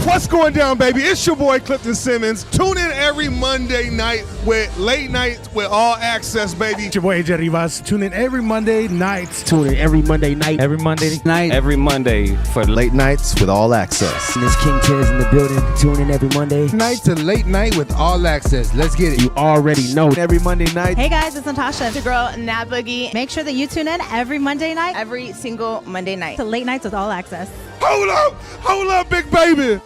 What's going down, baby? It's your boy Clifton Simmons. Tune in every Monday night with Late Nights with All Access, baby. It's your boy AJ Rivas. Tune in every Monday night. Tune in every Monday night. Every Monday night. Every Monday for Late Nights with All Access. And this King Tiz in the building. Tune in every Monday night to Late Night with All Access. Let's get it. You already know. Every Monday night. Hey guys, it's Natasha. It's your girl, Nat Boogie. Make sure that you tune in every Monday night, every single Monday night to Late Nights with All Access. Hold up, big baby.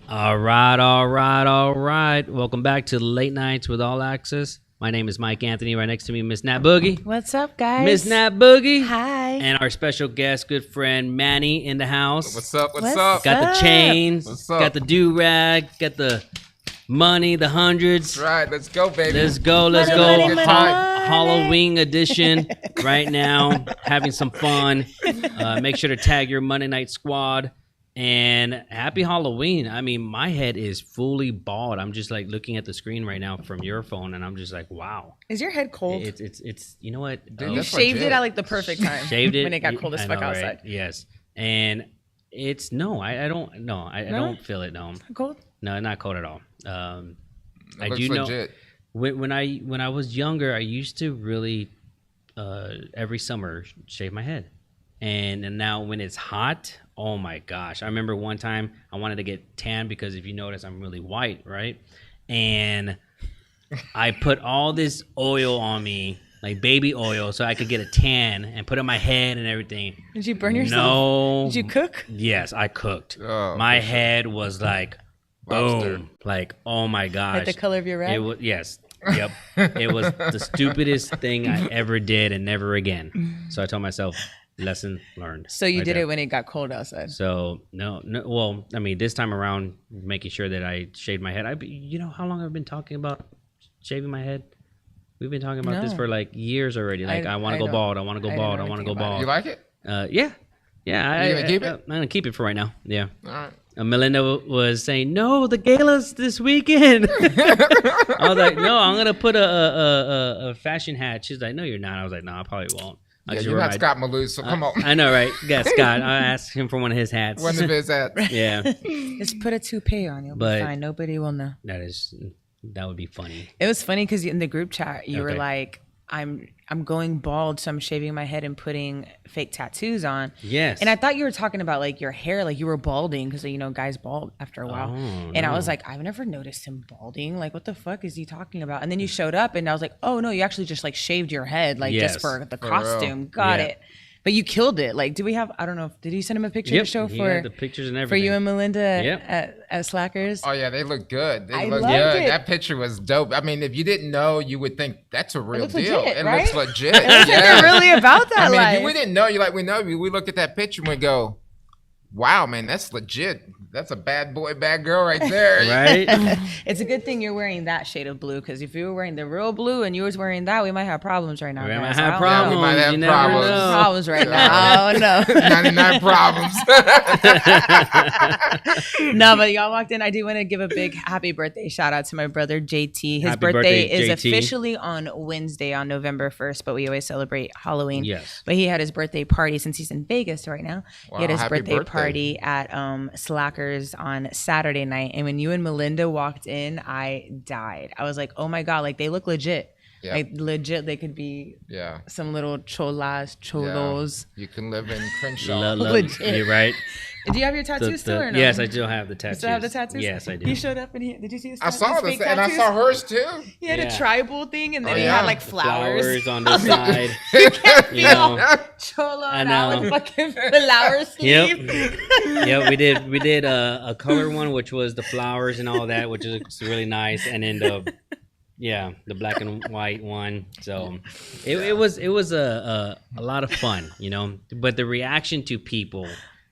All right. Welcome back to Late Nights with All Access. My name is MikeAnthony. Right next to me, Miss Nat Boogie. What's up, guys? Miss Nat Boogie. Hi. And our special guest, good friend, Manny in the house. What's up? What's up? Got the chains. What's up? Got the do-rag. Got the money, the hundreds. That's right. Let's go, baby. Let's go. Money. Halloween edition right now. Having some fun. Make sure to tag your Monday Night Squad. And happy Halloween. I mean, my head is fully bald. I'm just like looking at the screen right now from your phone, and I'm just like, wow. Is your head cold? It's you know what? Dude, you shaved it at like the perfect time. Shaved it when it got cold as fuck outside. Right? Yes. And it's I don't feel it. No. Cold? No, not cold at all. I looks do know legit. when I was younger, I used to really every summer shave my head. And now when it's hot, oh my gosh. I remember one time I wanted to get tan because if you notice, I'm really white, right? And I put all this oil on me, like baby oil, so I could get a tan and put it on my head and everything. Did you burn yourself? No. Did you cook? Yes, I cooked. Oh, my head was like, lobster. boom. Like, oh my gosh. Like the color of your rag? It was, yes. Yep. It was the stupidest thing I ever did and never again. So I told myself, lesson learned. So you right did there. it when it got cold outside. So no. Well, I mean, this time around, making sure that I shaved my head. You know how long I've been talking about shaving my head? We've been talking about this for like years already. Like I want to go bald. I want to go bald. I want to go bald. You like it? Yeah. You gonna keep it? I'm gonna keep it for right now. Yeah. All right. Melinda was saying, no, the gala's this weekend. I was like, no, I'm gonna put a fashion hat. She's like, no, you're not. I was like, no, I probably won't. Yeah, you're not Scott Malouff, so come on. I know, right? Yeah, Scott. I asked him for one of his hats. One of his hats. Yeah. Just put a toupee on. You'll be fine. Nobody will know. That would be funny. It was funny because in the group chat, you were like, I'm going bald, so I'm shaving my head and putting fake tattoos on. Yes. And I thought you were talking about like your hair, like you were balding because guys bald after a while. And I was like, I've never noticed him balding. Like, what the fuck is he talking about? And then you showed up, and I was like, oh no, you actually just like shaved your head, like just for the costume. Real. Got it. But you killed it. Like, do we have? I don't know. Did you send him a picture to show for the pictures and everything for you and Melinda at Slackers? Oh yeah, they look good. They look loved good. it. That picture was dope. I mean, if you didn't know, you would think that's a real deal. Legit, it right? looks legit. It looks like they're really about that. I mean, life. if we didn't know, we know you. We look at that picture and we go, wow, man, that's legit. That's a bad boy, bad girl right there. Right? It's a good thing you're wearing that shade of blue, because if you were wearing the real blue and you was wearing that, we might have problems right now. We guys. might have problems. Yeah, we might have You never problems. know. Problems right now. Oh no. 99 problems. No, but y'all walked in. I do want to give a big happy birthday shout out to my brother JT. His Happy birthday birthday, is JT. officially on Wednesday, on November 1st, but we always celebrate Halloween. Yes. But he had his birthday party since he's in Vegas right now. Wow, he had his happy birthday birthday. party at Slackers on Saturday night. And when you and Melinda walked in, I died. I was like, oh my God, like they look legit. Yeah. Like legit, they could be Yeah. some little cholos. You can live in Crenshaw. Legit. You're right. Do you have your tattoos still or no? Yes, I still have the tattoos. You still have the tattoos? Yes, I do. He showed up and did you see his I tattoos? saw Fake this, and I tattoos? saw hers too. He had Yeah. a tribal thing, and then Oh, he yeah. had like flowers. On the side. You you know. Cholo I and out know. with fucking flower sleeve. Yep, we did a color one, which was the flowers and all that, which is really nice, and then the black and white one. So it was a lot of fun, you know. But the reaction to people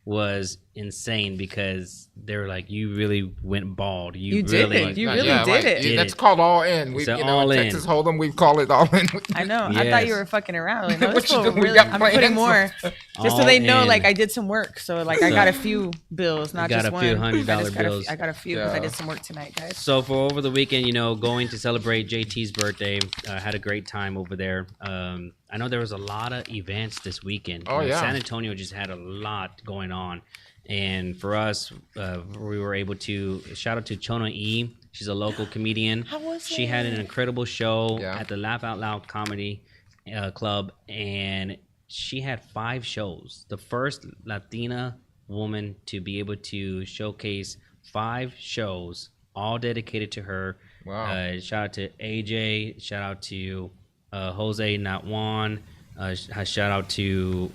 was insane because they were like, "You really went bald. You did really, it. You really did it. did That's it." called all in. We, It's you know, all in in. Texas Hold'em, we call it all in. I know. I Yes. thought you were fucking around. Like, no, What this you fool doing? We really, got I'm plans. putting more, just so All they know, in. like I did some work. So like I got a few bills, not got just a one. few $100 bills. I got a few because I Yeah. did some work tonight, guys. So for over the weekend, you know, going to celebrate JT's birthday, had a great time over there. I know there was a lot of events this weekend. Oh, You know, yeah. San Antonio just had a lot going on, and for us, we were able to shout out to Chona E. She's a local comedian. How was She had an incredible show Yeah. at the Laugh Out Loud Comedy Club, and she had 5 shows. The first Latina woman to be able to showcase 5 shows, all dedicated to her. Wow. Shout out to AJ. Shout out to Jose, not Juan. Shout out to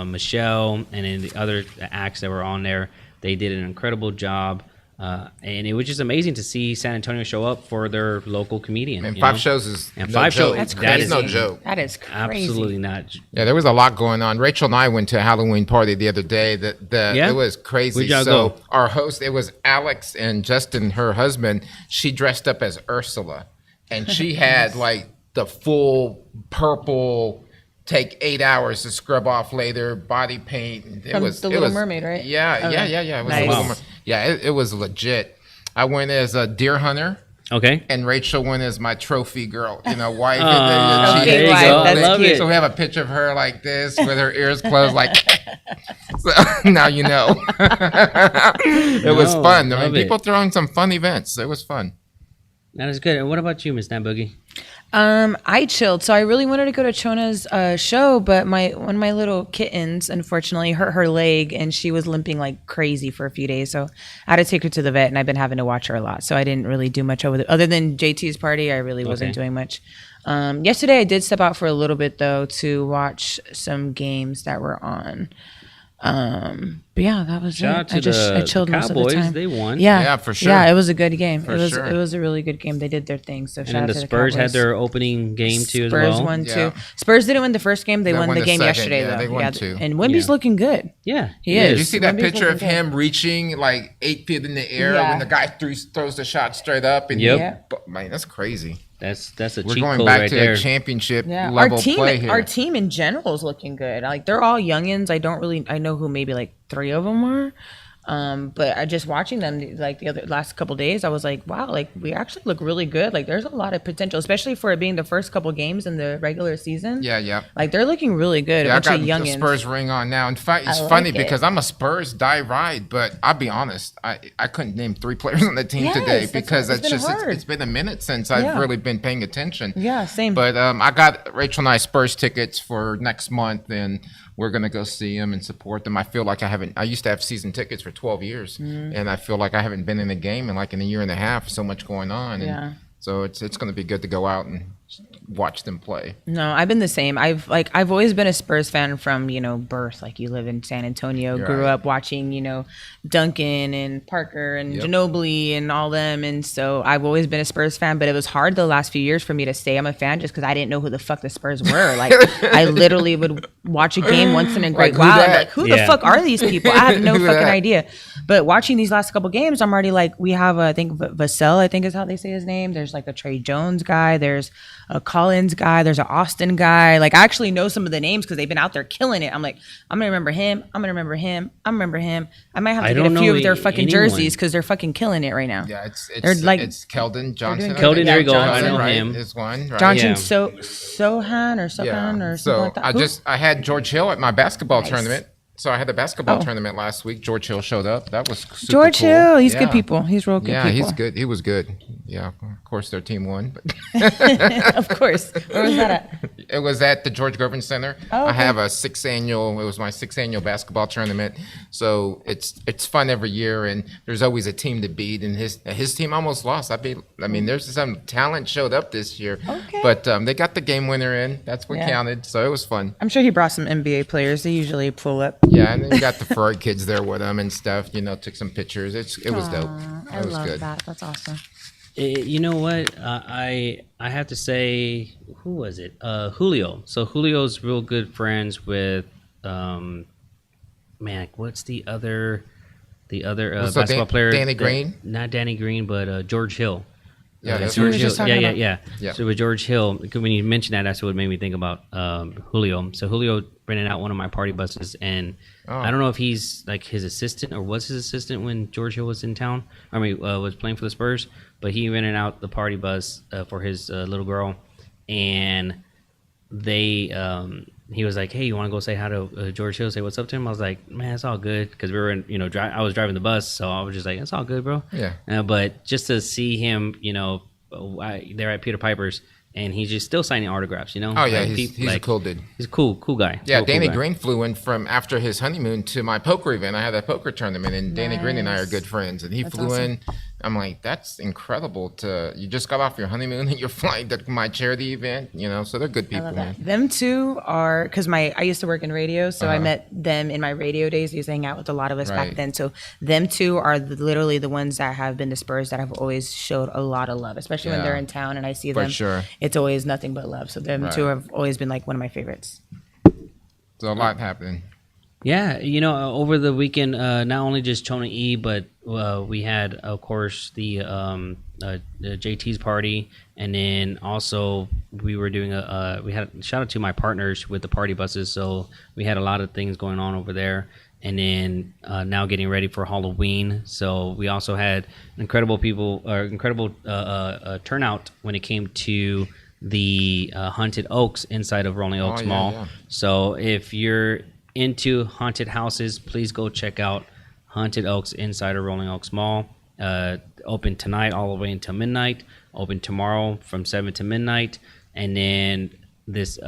Michelle, and then the other acts that were on there. They did an incredible job. And it was just amazing to see San Antonio show up for their local comedian. And you 5 know? shows is And no 5 joke. shows. That's that crazy. is no joke. That is crazy. absolutely not. Yeah, there was a lot going on. Rachel and I went to a Halloween party the other day. Yeah? It was crazy. Where'd y'all So go? our host, it was Alex and Justin, her husband. She dressed up as Ursula, and she had like the full purple. Take 8 hours to scrub off later, body paint. It From was The it Little was- Mermaid, right? Yeah, Okay. yeah. It was Nice. a Little Wow. Mer- Yeah, it was legit. I went as a deer hunter. Okay. And Rachel went as my trophy girl, you know, wife. Aw, there you go. That's Love cute. it. So we have a picture of her like this with her ears closed, like. So now you know. It was No, fun. I love mean, people it. throwing some fun events. It was fun. That is good. And what about you, Miss Nat Boogie? I chilled. So I really wanted to go to Chona's show, but one of my little kittens unfortunately hurt her leg, and she was limping like crazy for a few days. So I had to take her to the vet, and I've been having to watch her a lot. So I didn't really do much other than JT's party. I really wasn't doing much. Yesterday I did step out for a little bit though to watch some games that were on. But yeah, that was Shout it. out to I chilled the most of the Cowboys. time. They won. Yeah, for sure. Yeah, it was a good game. For it sure. was a really good game. They did their thing. So And shout then out the to the Spurs had Cowboys. their opening game too as Spurs well. won Yeah. too. Spurs didn't win the first game. They They won won the the game second. yesterday Yeah, though. they won too. And Wemby's Yeah. looking good. Yeah, He Did is. you see that Wemby's picture of looking good. him reaching like 8 feet in the air Yeah. when the guy throws the shot straight up? And Yep. Man, that's crazy. That's a We're cheat going code back right to there. a championship Yeah, level play here. our team in general is looking good. Like they're all youngins. I know who maybe like 3 of them are. But I just watching them like the last couple days, I was like, wow, like we actually look really good. Like there's a lot of potential, especially for it being the first couple games in the regular season. Yeah. Like they're looking really good. Yeah, I A bunch got of the youngins. Spurs ring on now. In fact, it's I like funny it. because I'm a Spurs die ride, but I'll be honest, I couldn't name 3 players on the team Yes, today that's because what- it's it's been hard. it's been a minute since Yeah. I've really been paying attention. Yeah, same. But I got Rachel and I Spurs tickets for next month, and we're gonna go see them and support them. I feel like I used to have season tickets for 12 years, Mm-hmm. and I feel like I haven't been in a game in like in a year and a half. So much going on, and Yeah. so it's gonna be good to go out and watch them play. No, I've been the same. I've always been a Spurs fan from, birth. Like you live in San Antonio, grew Right. up watching, Duncan and Parker and Yep. Ginobili and all them. And so I've always been a Spurs fan, but it was hard the last few years for me to say I'm a fan just because I didn't know who the fuck the Spurs were. Like I literally would watch a game once in a great Like, who while. And that? like, who Yeah. the fuck are these people? I have no Who fucking that? idea. But watching these last couple games, I'm already like, we have, I think Vassell, I think is how they say his name. There's like a Trey Jones guy. There's a Collins guy. There's an Austin guy. Like I actually know some of the names because they've been out there killing it. I'm like, I'm gonna remember him. I'm gonna remember him. I'm gonna remember him. I might have I to get don't a few know of their fucking anyone. jerseys because they're fucking killing it right now. Yeah, They're like- it's Keldon Johnson. doing I Keldon, think. there you go. I Johnson, know right, him. Is one. Right? Johnson Yeah. Sohan or Sohan or something So like that. I had George Hill at my basketball Nice. tournament. So I had a basketball Oh. tournament last week. George Hill showed up. That was super George cool. Hill, he's Yeah. good people. He's real good Yeah, people. he's good. He was good. Yeah, of course their team won, but Of course. Where was that at? it was at the George Gervin Center. Oh, I okay. have it was my 6th annual basketball tournament. So it's fun every year, and there's always a team to beat, and his team almost lost. I mean, there's some talent showed up this year, Okay. but they got the game winner in. That's what Yeah. counted. So it was fun. I'm sure he brought some NBA players. They usually pull up. Yeah, and then you got the Ferrari kids there with them and stuff. Took some pictures. It was dope. I It was love good. that. That's awesome. You know what? I have to say, who was it? Julio. So Julio's real good friends with, what's the other the other So basketball player. Danny Green? Not Danny Green, but George Hill. Yeah, that's George who we were Hill. just talking about. Yeah. So with George Hill, when you mentioned that, that's what made me think about Julio. So Julio rented out one of my party buses, and I don't know if he's like his assistant or was his assistant when George Hill was in town. I mean, was playing for the Spurs, but he rented out the party bus for his little girl, and he was like, "Hey, you want to go say hi to George Hill? Say what's up to him?" I was like, "Man, it's all good," because we were in, I was driving the bus, so I was just like, "It's all good, bro." Yeah. But just to see him, there at Peter Piper's, and he's just still signing autographs, Oh yeah, he's a cool dude. He's a cool guy. Yeah, cool Danny guy. Green flew in from after his honeymoon to my poker event. I had a poker tournament, and Danny Green and I are good friends. And he flew in. I'm like, that's incredible. You just got off your honeymoon and you're flying to my charity event. So they're good people, man. Them two are, because I used to work in radio, so I met them in my radio days. I used to hang out with a lot of us back then. So them two are literally the ones that have been the Spurs that have always showed a lot of love, especially when they're in town and I see them. Sure. It's always nothing but love. So them two have always been like one of my favorites. So a lot happening. Yeah, over the weekend, not only just Chona E, but we had, of course, the JT's party, and then also we were doing we had shout out to my partners with the party buses, so we had a lot of things going on over there, and then now getting ready for Halloween, so we also had incredible turnout when it came to the Haunted Oaks inside of Rolling Oaks Mall. Yeah. So if you're into haunted houses, please go check out Haunted Oaks inside of Rolling Oaks Mall. Open tonight all the way until midnight. Open tomorrow from 7 to midnight. And then this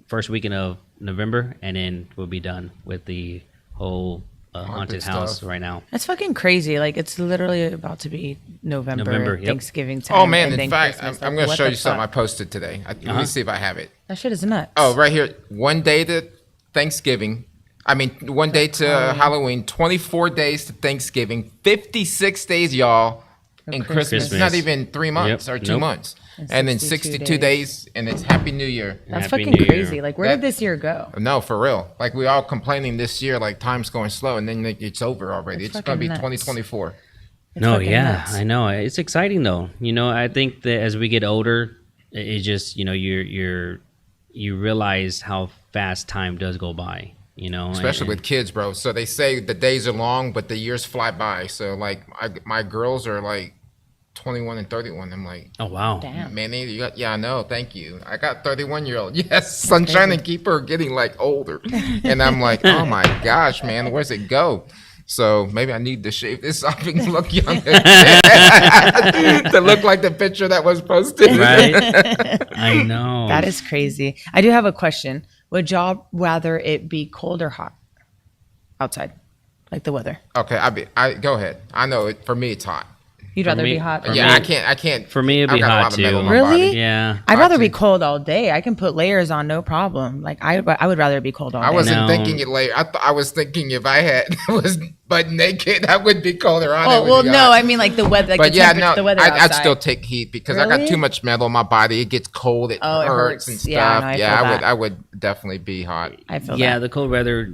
first weekend of November, and then we'll be done with the whole haunted house stuff right now. That's fucking crazy. Like, it's literally about to be November yep. Thanksgiving time. Oh man! and In then fact, Christmas. I'm Like, going to what show the you something I fuck? posted today. Let me see if I have it. That shit is nuts. Oh, right here. One day to Thanksgiving. One day to Halloween. 24 days to Thanksgiving. 56 days, y'all. And Christmas. Christmas. Not even 3 months Yep. or 2 Nope. months. And then 62 days, and it's Happy New Year. That's Happy fucking New crazy. Year. Like, where did this year go? No, for real. Like, we all complaining this year, like, time's going slow, and then it's over already. It's It's going to be fucking nuts. 2024. No, fucking yeah, nuts. I know. It's exciting though. I think that as we get older, it just you realize how fast time does go by. Especially with kids, bro. So they say the days are long, but the years fly by. So, like, my girls are, like, 21 and 31. I'm like, oh wow, Damn. Manny, I know, thank you. I got 31-year-old. Yes, sunshine and keep her getting, like, older. And I'm like, oh, my gosh, man, where's it go? So maybe I need to shave this off and look younger. To look like the picture that was posted. right? I know. That is crazy. I do have a question. Would y'all rather it be cold or hot outside? Like the weather? Okay, I go ahead. I know for me it's hot. You'd rather me- be hot? for Yeah, me- I can't. For me, it'd I've be got a hot lot of metal too. in my Really? body. Yeah. I'd rather be too. cold all day. I can put layers on, no problem. Like, I would rather be cold all day. I wasn't No. thinking it later. I was thinking if I was butt naked, I would be colder on. Oh, well, no, I mean, like the weather. Like But the yeah, temperature, no, the weather I'd outside. still take heat because I got Really? too much metal in my body. It gets cold. It Oh, it hurts hurts. and stuff. Yeah, no, I feel that. I would definitely be hot. I feel Yeah, that. the cold weather.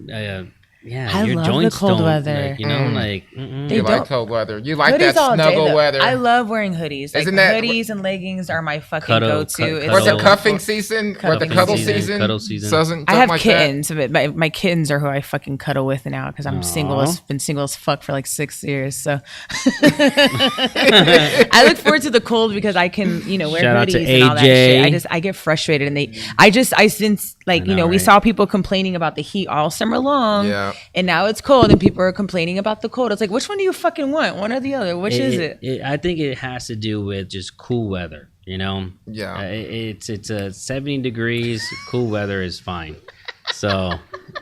I Your love the joints cold don't, weather. like, mm-mm. They You like don't- cold weather. You like Hoodies that all day, snuggle though. weather. I love wearing hoodies. Like, Isn't that- hoodies and leggings are my fucking Cuddle- go-to. cut- It's What's cuddle. the cuffing season? Or the Cuddle cuddle season. season? Cuddle season. Something I have like that? kittens, but my kittens are who I fucking cuddle with now because I'm single. Been single as fuck for like 6 years. So I look forward to the cold because I can, wear Shout out to hoodies and all that AJ. shit. I get frustrated, and since like I know, we right? saw people complaining about the heat all summer long, Yeah. and now it's cold, and people are complaining about the cold. It's like, which one do you fucking want? One or the other? Which is it? I think it has to do with just cool weather. Yeah. It's 70 degrees. Cool weather is fine. So,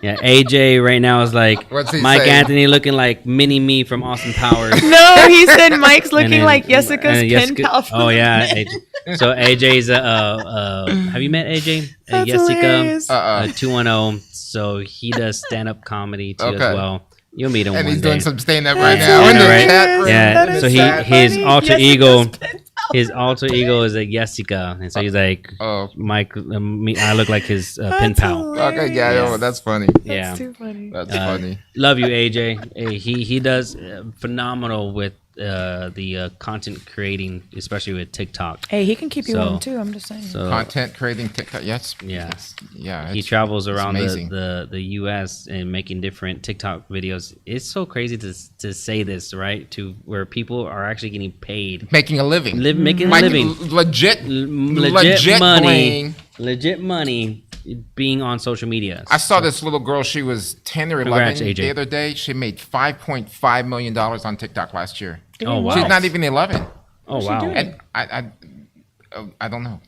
yeah, AJ right now is like What's he Mike saying? Anthony looking like Mini Me from Austin Powers. No, he said Mike's And looking then- like Jessica's and pen Jessica- pal. from Oh the yeah, net. AJ. So AJ's have you met AJ? That's Jessica hilarious. 210. So he does stand up comedy too Okay. as well. You'll meet him And one he's day. doing some stand up right That's now in the hilarious. chat room. Yeah, That so is his funny. alter Jessica's ego. pen pal. his alter ego is like Jessica, and so he's like, Mike, I look like his pen pal. Okay, yeah, that's funny. Yeah, Too funny. That's funny. Love you, AJ. Hey, he does phenomenal with the content creating, especially with TikTok. Hey, he can keep you So- warm too. I'm just saying. So Content creating TikTok. Yes. yeah, Yeah. he it's- travels around amazing. the U.S. and making different TikTok videos. It's so crazy to say this, right? To where people are actually getting paid, making a living. making a Like, living, legit legit money, bling. legit money being on social media. I saw this little girl. She was 10 or 11 Congrats, AJ. the other day. She made $5.5 million on TikTok last year. Oh wow! She's not even 11. Oh wow! And I don't know.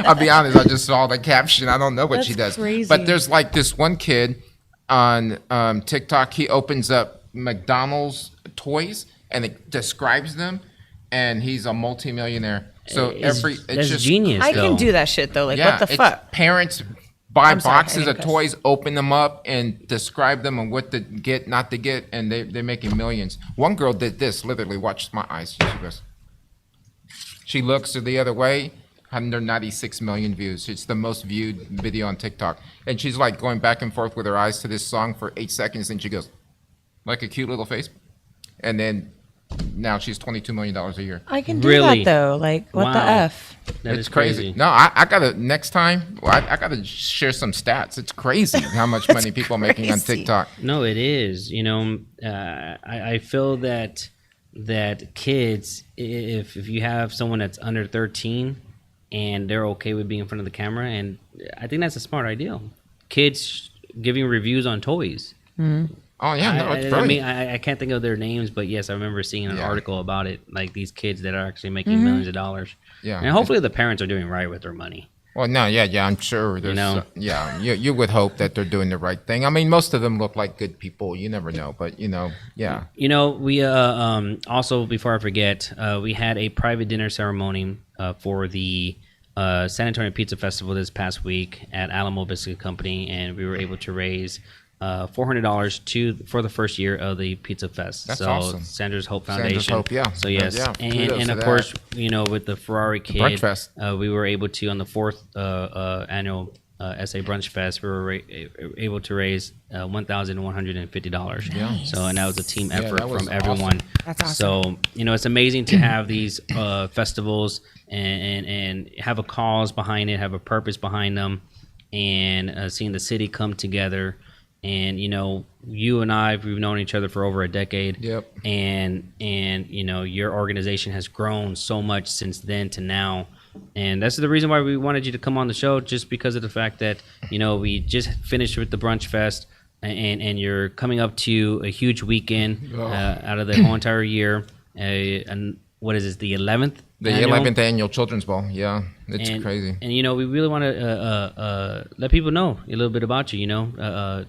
I'll be honest. I just saw the caption. I don't know what she does. Crazy. But there's like this one kid on TikTok. He opens up McDonald's toys and it describes them, and he's a multimillionaire. So It's- it's that's just genius. I can though. do that shit though. Like, yeah. what the it's fuck? Parents buy I'm sorry, I boxes didn't of cuss. toys, open them up, and describe them and what to get, not to get, and they're making millions. One girl did this. Literally, watch my eyes. She goes. She looks the other way. 196 million views. It's the most viewed video on TikTok. And she's like going back and forth with her eyes to this song for 8 seconds. And she goes, like a cute little face. And then now she's $22 million a year. I can do Really? that though. Like, what the Wow. f? That It's is crazy. No, I gotta, next time, I gotta share some stats. It's crazy how much money people are making on crazy. TikTok. No, it is. You know, I feel that kids, if you have someone that's under 13 and they're okay with being in front of the camera, and I think that's a smart idea. Kids giving reviews on toys. Oh, yeah, no, it's I brilliant. mean, I can't think of their names, but yes, I remember seeing an Yeah. article about it. Like these kids that are actually making millions of dollars. Yeah. And hopefully the parents are doing right with their money. Well, no, yeah, I'm sure. There's, know? you would hope that they're doing the right thing. I mean, most of them look like good people. You never know, but yeah. You know, we also, before I forget, we had a private dinner ceremony for the San Antonio Pizza Festival this past week at Alamo Biscuit Company, and we were able to raise $400 for the first year of the Pizza Fest. That's so awesome. Sanders Hope Sanders Foundation. Hope, yeah. So yes, Yeah, and kudos to of that. course, you know, with the Ferrari Kid, Brunch Fest. we were able to, on the fourth annual SA Brunch Fest, we were able to raise $1,150. Yeah. So, and that was a team effort that was from everyone. That's awesome. So, you know, it's amazing to have these festivals and have a cause behind it, have a purpose behind them, and seeing the city come together. And, you know, you and I, we've known each other for over a decade. Yep. And you know, your organization has grown so much since then to now. And that's the reason why we wanted you to come on the show, just because of the fact that, you know, we just finished with the Brunch Fest, and you're coming up to a huge weekend out of the whole entire year. And what is this, the 11th? The 11th annual Children's Ball. Yeah, it's crazy. And, you know, we really want to let people know a little bit about you, you know,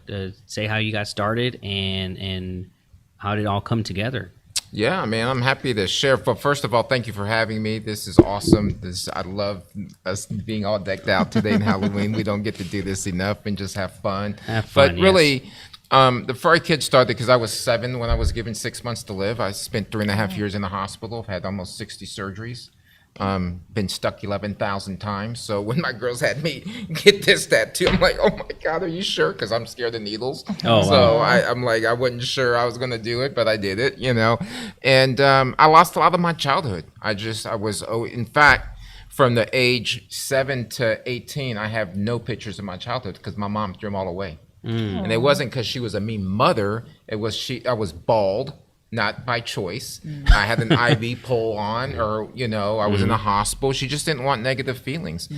say how you got started and how did it all come together. Yeah, man, I'm happy to share. But first of all, thank you for having me. This is awesome. I love us being all decked out today in Halloween. We don't get to do this enough and just have fun. Have fun, But really, the Ferrari Kid started because I was 7 when I was given 6 months to live. I spent 3.5 years in the hospital. I've had almost 60 surgeries. Been stuck 11,000 times. So when my girls had me get this tattoo, I'm like, oh my God, are you sure? Because I'm scared of needles. Oh, so wow. I'm like, I wasn't sure I was going to do it, but I did it, you know. And I lost a lot of my childhood. In fact, from the age 7 to 18, I have no pictures of my childhood because my mom threw them all away. And it wasn't because she was a mean mother. It was I was bald. Not by choice. I had an IV pole on, or, you know, I was in the hospital. She just didn't want negative feelings.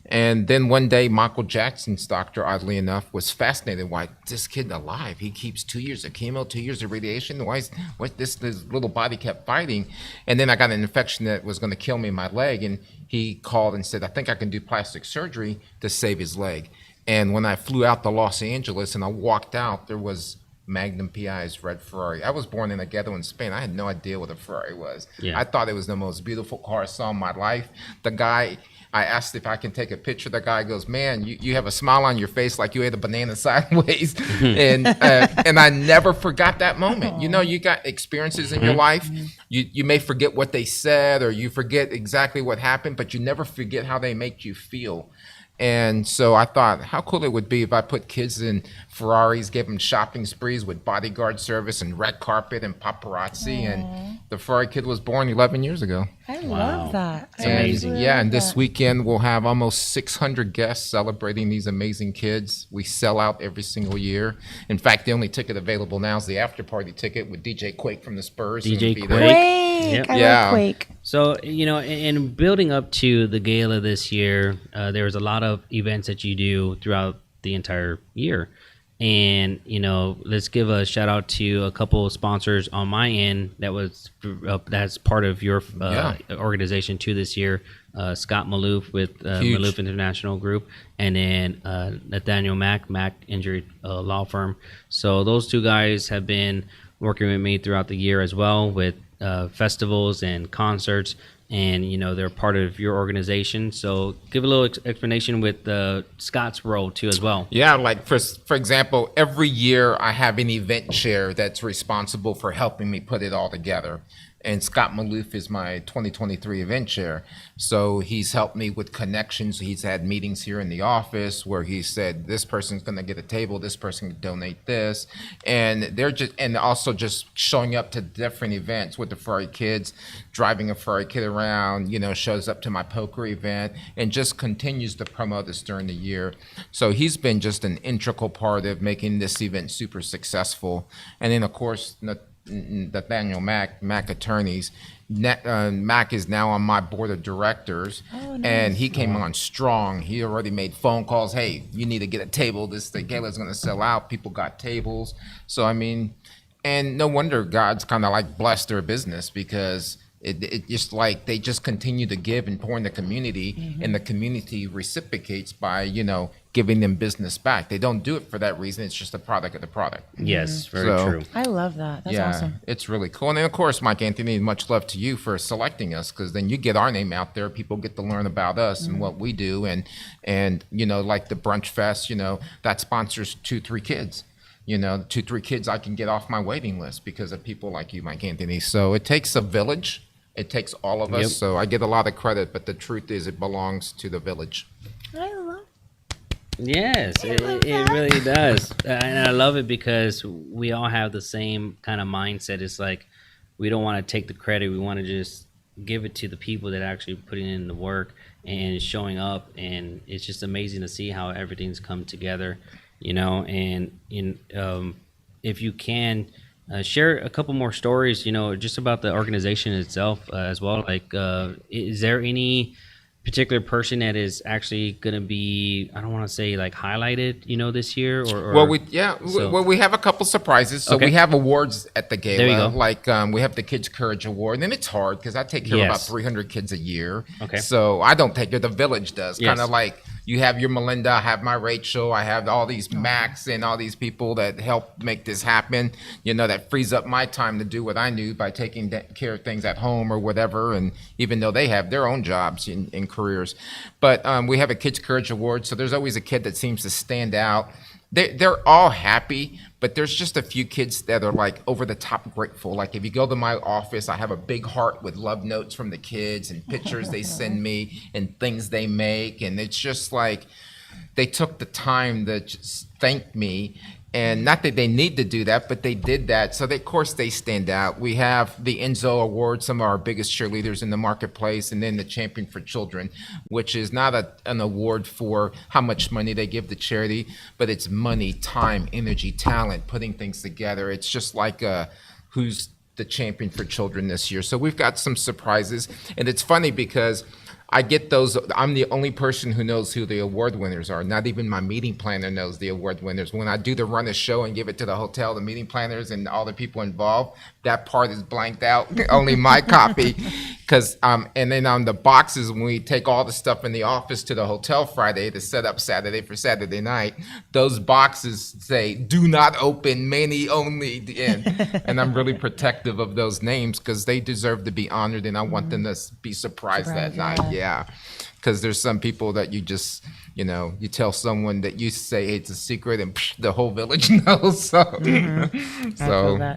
And then one day, Michael Jackson's doctor, oddly enough, was fascinated. Why this kid alive? He keeps 2 years of chemo, 2 years of radiation. Why this little body kept fighting? And then I got an infection that was going to kill me in my leg. And he called and said, I think I can do plastic surgery to save his leg. And when I flew out to Los Angeles and I walked out, there was Magnum PI's red Ferrari. I was born in a ghetto in Spain. I had no idea what a Ferrari was. Yeah. I thought it was the most beautiful car I saw in my life. The guy, I asked if I can take a picture. The guy goes, man, you have a smile on your face like you ate a banana sideways. and I never forgot that moment. You know, you got experiences in your life. You may forget what they said or you forget exactly what happened, but you never forget how they make you feel. And so I thought, how cool it would be if I put kids in Ferraris, gave them shopping sprees with bodyguard service and red carpet and paparazzi. And the Ferrari Kid was born 11 years ago. I love that. It's amazing. Yeah, and this weekend we'll have almost 600 guests celebrating these amazing kids. We sell out every single year. In fact, the only ticket available now is the after party ticket with DJ Quake from the Spurs. DJ Be Quake. there. Quake. Yep. I Yeah. love Quake. So, you know, in building up to the gala this year, there was a lot of events that you do throughout the entire year. And, you know, let's give a shout out to a couple of sponsors on my end that's part of your organization too this year. Scott Malouff with Malouff International Group, and then Nathaniel Mack Injury Law Firm. So those two guys have been working with me throughout the year as well with festivals and concerts. And, you know, they're part of your organization. So give a little explanation with Scott's role, too, as well. Yeah, like, for example, every year I have an event chair that's responsible for helping me put it all together. And Scott Malouff is my 2023 event chair. So he's helped me with connections. He's had meetings here in the office where he said, this person's going to get a table, this person can donate this. And they're also just showing up to different events with the Ferrari Kids, driving a Ferrari Kid around, you know, shows up to my poker event and just continues to promote us during the year. So he's been just an integral part of making this event super successful. And then, of course, Nathaniel Mack Attorneys. Mack is now on my board of directors. Oh, nice. And he came on strong. He already made phone calls. Hey, you need to get a table. The gala's going to sell out. People got tables. So, I mean, and no wonder God's kind of like blessed their business because it just like they just continue to give and pour in the community, and the community reciprocates by, you know, giving them business back. They don't do it for that reason. It's just a product of the product. Yes, very true. I love that. That's awesome. It's really cool. And then, of course, MikeAnthony, much love to you for selecting us, because then you get our name out there. People get to learn about us and what we do. And you know, like the Brunch Fest, you know, that sponsors 2-3 kids. You know, 2-3 kids I can get off my waiting list because of people like you, MikeAnthony. So it takes a village. It takes all of us. Yep. So I get a lot of credit, but the truth is it belongs to the village. I love Yes, it really does. And I love it because we all have the same kind of mindset. It's like we don't want to take the credit. We want to just give it to the people that are actually putting in the work and showing up. And it's just amazing to see how everything's come together, you know. And if you can share a couple more stories, you know, just about the organization itself as well. Like, is there any particular person that is actually going to be, I don't want to say like highlighted, you know, this year or Well, we have a couple surprises. So Okay. we have awards at the gala. There you go. Like we have the Kids Courage Award, and it's hard because I take care of about Yes. 300 kids a year. Okay. So I don't take care. The village does. Yes. Kind of like you have your Melinda, I have my Rachel, I have all these Macks and all these people that help make this happen. You know, that frees up my time to do what I do by taking care of things at home or whatever. And even though they have their own jobs in careers, but we have a Kids Courage Award. So there's always a kid that seems to stand out. They're all happy, but there's just a few kids that are like over the top grateful. Like if you go to my office, I have a big heart with love notes from the kids and pictures they send me and things they make. And it's just like they took the time to just thank me. And not that they need to do that, but they did that. So, of course, they stand out. We have the Enzo Award, some of our biggest cheerleaders in the marketplace, and then the Champion for Children, which is not an award for how much money they give to charity, but it's money, time, energy, talent, putting things together. It's just like who's the champion for children this year. So we've got some surprises. And it's funny because I get those. I'm the only person who knows who the award winners are. Not even my meeting planner knows the award winners. When I do the run a show and give it to the hotel, the meeting planners and all the people involved, that part is blanked out. Only my copy. Because and then on the boxes, when we take all the stuff in the office to the hotel Friday to set up Saturday for Saturday night, those boxes say "Do not open, Manny only," and I'm really protective of those names because they deserve to be honored, and I want them to be surprised that night. Yeah, because there's some people that you just, you know, you tell someone that you say it's a secret, and the whole village knows. So,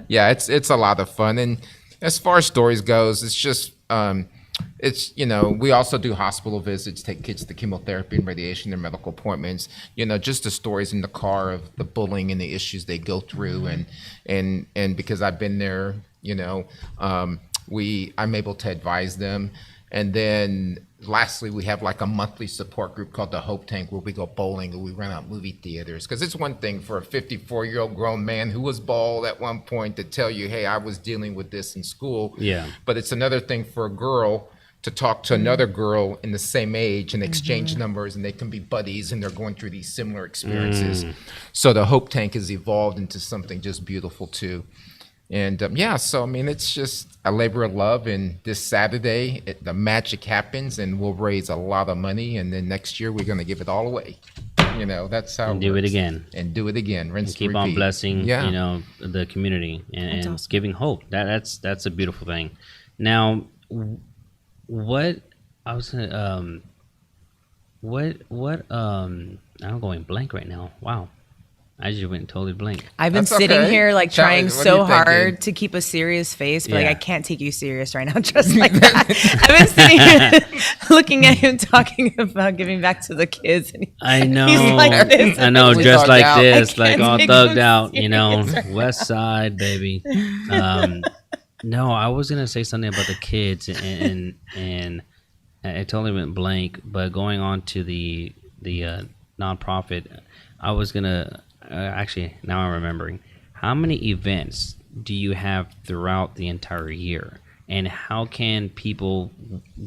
yeah, it's a lot of fun. And as far as stories goes, it's just it's, you know, we also do hospital visits, take kids to chemotherapy and radiation, their medical appointments, you know, just the stories in the car of the bullying and the issues they go through. And because I've been there, you know, I'm able to advise them. And then lastly, we have like a monthly support group called the Hope Tank, where we go bowling and we rent out movie theaters. Because it's one thing for a 54-year-old grown man who was bald at one point to tell you, hey, I was dealing with this in school. Yeah. But it's another thing for a girl to talk to another girl in the same age and exchange numbers, and they can be buddies and they're going through these similar experiences. So the Hope Tank has evolved into something just beautiful too. And yeah, so I mean, it's just a labor of love. And this Saturday, the magic happens, and we'll raise a lot of money. And then next year, we're going to give it all away. You know, that's how. And do it again. And do it again. Rinse and keep on blessing. You know, the community and awesome. Giving hope. That's a beautiful thing. Now, what I was gonna I'm going blank right now. Wow. I just went totally blank. I've been sitting here like trying so hard to keep a serious face, but like I can't take you serious right now, just like that. I've been sitting here looking at him talking about giving back to the kids. And I know. He's like this. I know, dressed like this, like all thugged out, you know, West Side, baby. No, I was gonna say something about the kids, and it totally went blank. But going on to the nonprofit, I was gonna. Actually, now I'm remembering. How many events do you have throughout the entire year? And how can people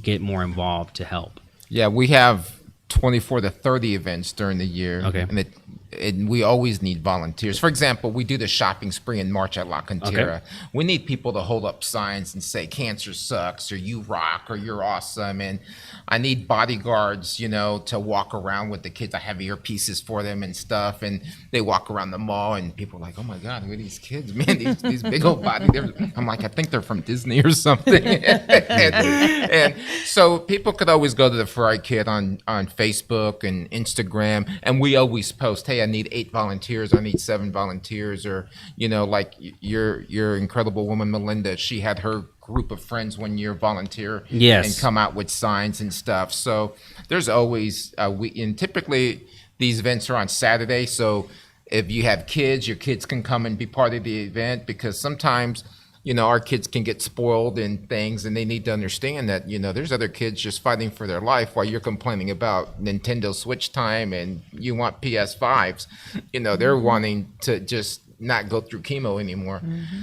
get more involved to help? Yeah, we have 24 to 30 events during the year. Okay. And we always need volunteers. For example, we do the shopping spree in March at La Cantera. Okay. We need people to hold up signs and say, cancer sucks, or you rock, or you're awesome. And I need bodyguards, you know, to walk around with the kids. I have earpieces for them and stuff. And they walk around the mall, and people are like, oh my God, who are these kids, man? These big old bodies. I'm like, I think they're from Disney or something. and so people could always go to the Ferrari Kid on Facebook and Instagram. And we always post, hey, I need 8 volunteers, I need 7 volunteers, or, you know, like your incredible woman, Melinda, she had her group of friends one year volunteer and come out with signs and stuff. So there's always, and typically these events are on Saturday. So if you have kids, your kids can come and be part of the event, because sometimes, you know, our kids can get spoiled in things, and they need to understand that, you know, there's other kids just fighting for their life while you're complaining about Nintendo Switch time and you want PS5s. You know, they're wanting to just not go through chemo anymore.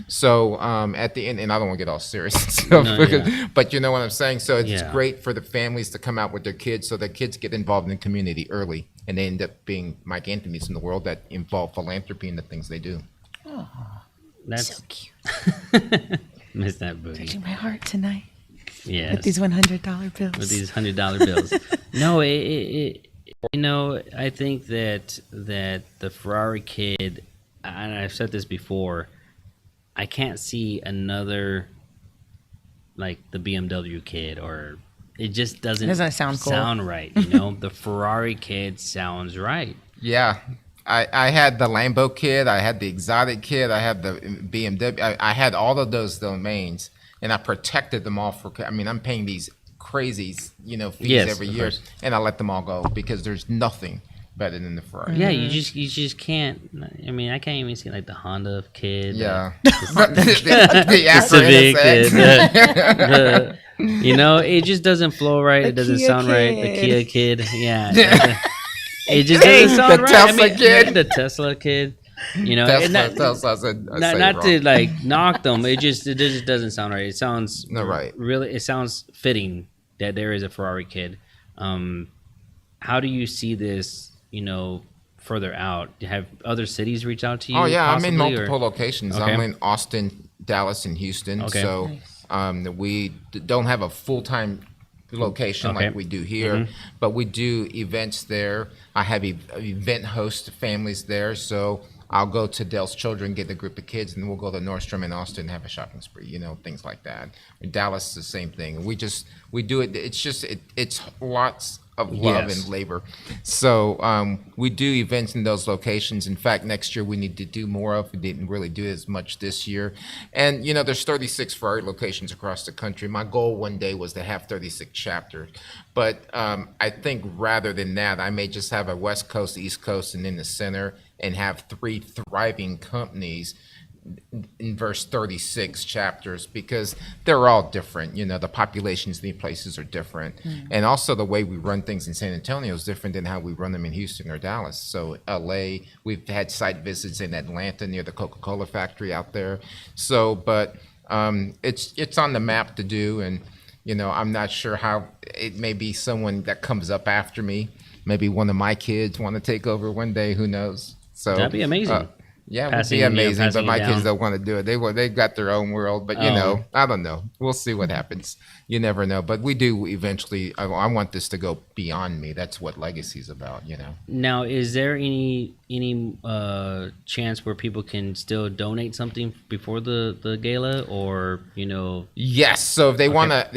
So at the end, and I don't want to get all serious and stuff, but you know what I'm saying? So it's great for the families to come out with their kids, so that kids get involved in the community early, and they end up being MikeAnthonys in the world that involve philanthropy in the things they do. Oh. That's so cute. Miss that Boogie. Touching my heart tonight. Yes. With these $100 bills. With these $100 bills. No, you know, I think that the Ferrari Kid, and I've said this before, I can't see another like the BMW Kid, or it just doesn't sound cool. Sound right. You know, the Ferrari Kid sounds right. Yeah. I had the Lambo Kid, I had the Exotic Kid, I had the BMW. I had all of those domains, and I protected them all for. I mean, I'm paying these crazy, you know, fees every year, and I let them all go because there's nothing better than the Ferrari. Yeah, you just can't. I mean, I can't even see like the Honda Kid. Yeah, the Civic Kid. You know, it just doesn't flow right. It doesn't sound right. The Kia Kid. Yeah. It just doesn't sound right. Tesla Kid. The Tesla Kid. You know, Tesla, not to like knock them. It just doesn't sound right. It sounds right. Really, it sounds fitting that there is a Ferrari Kid. How do you see this? You know, further out. Have other cities reach out to you? Oh yeah, possibly, I'm in multiple locations. Okay. I'm in Austin, Dallas, and Houston. Okay. So We don't have a full-time location Okay. like we do here, but we do events there. I have event host families there, so I'll go to Dell's Children, get a group of kids, and we'll go to Nordstrom in Austin and have a shopping spree, things like that. In Dallas, the same thing. We do it. It's lots of love Yes. and labor. So we do events in those locations. In fact, next year we need to do more of. We didn't really do as much this year. And, there's 36 Ferrari locations across the country. My goal one day was to have 36 chapters. But I think rather than that, I may just have a West Coast, East Coast, and in the center, and have 3 thriving companies in verse 36 chapters, because they're all different. The populations in these places are different. And also the way we run things in San Antonio is different than how we run them in Houston or Dallas. So LA, we've had site visits in Atlanta near the Coca-Cola factory out there. So, but it's on the map to do. And, I'm not sure how. It may be someone that comes up after me. Maybe one of my kids want to take over one day. Who knows? So That'd be amazing. Yeah, it would Passing- be amazing, passing but my it kids down. don't want to do it. They've got their own world, but I don't know. We'll see what happens. You never know. But we do eventually. I want this to go beyond me. That's what legacy is about. Now, is there any chance where people can still donate something before the gala, or Yes. So if they